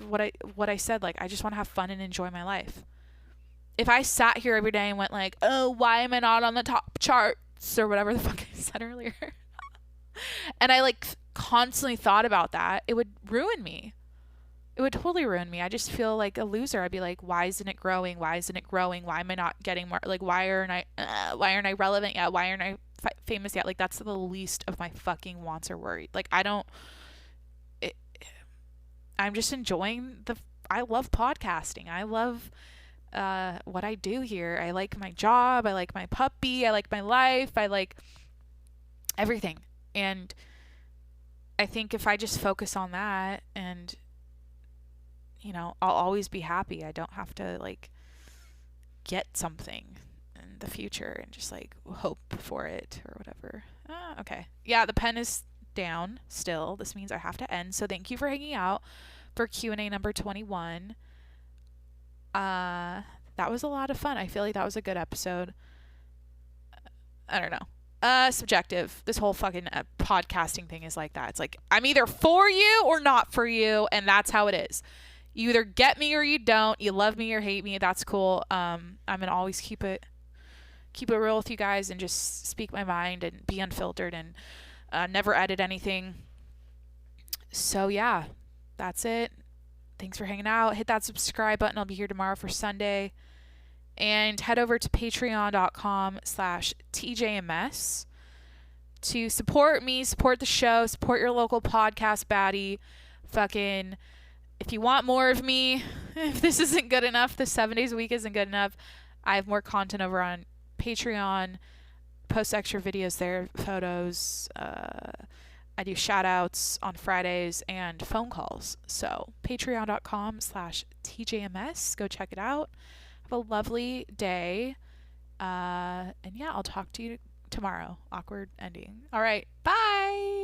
what I said, like, I just want to have fun and enjoy my life. If I sat here every day and went like, oh, why am I not on the top charts or whatever the fuck I said earlier, and I like constantly thought about that, it would ruin me. It would totally ruin me. I just feel like a loser. I'd be like, why isn't it growing? Why isn't it growing? Why am I not getting more? Like, why aren't I relevant yet? Why aren't I famous yet? Like, that's the least of my fucking wants or worries. Like, I'm just enjoying I love podcasting. I love what I do here. I like my job. I like my puppy. I like my life. I like everything. And I think if I just focus on that, and, you know, I'll always be happy. I don't have to like get something in the future and just like hope for it or whatever. Okay. Yeah, the pen is down still. This means I have to end. So thank you for hanging out for Q&A number 21. That was a lot of fun. I feel like that was a good episode. I don't know. Subjective. This whole fucking podcasting thing is like that. It's like, I'm either for you or not for you, and that's how it is. You either get me or you don't. You love me or hate me. That's cool. I'm gonna always keep it real with you guys and just speak my mind and be unfiltered and never edit anything. So yeah, that's it. Thanks for hanging out. Hit that subscribe button. I'll be here tomorrow for Sunday. And head over to patreon.com/TJMS to support me, support the show, support your local podcast baddie. Fucking, if you want more of me, if this isn't good enough, the 7 days a week isn't good enough, I have more content over on Patreon. Post extra videos there, photos. I do shout outs on Fridays and phone calls. So patreon.com/TJMS. Go check it out. Have a lovely day. And yeah, I'll talk to you tomorrow. Awkward ending. All right. Bye.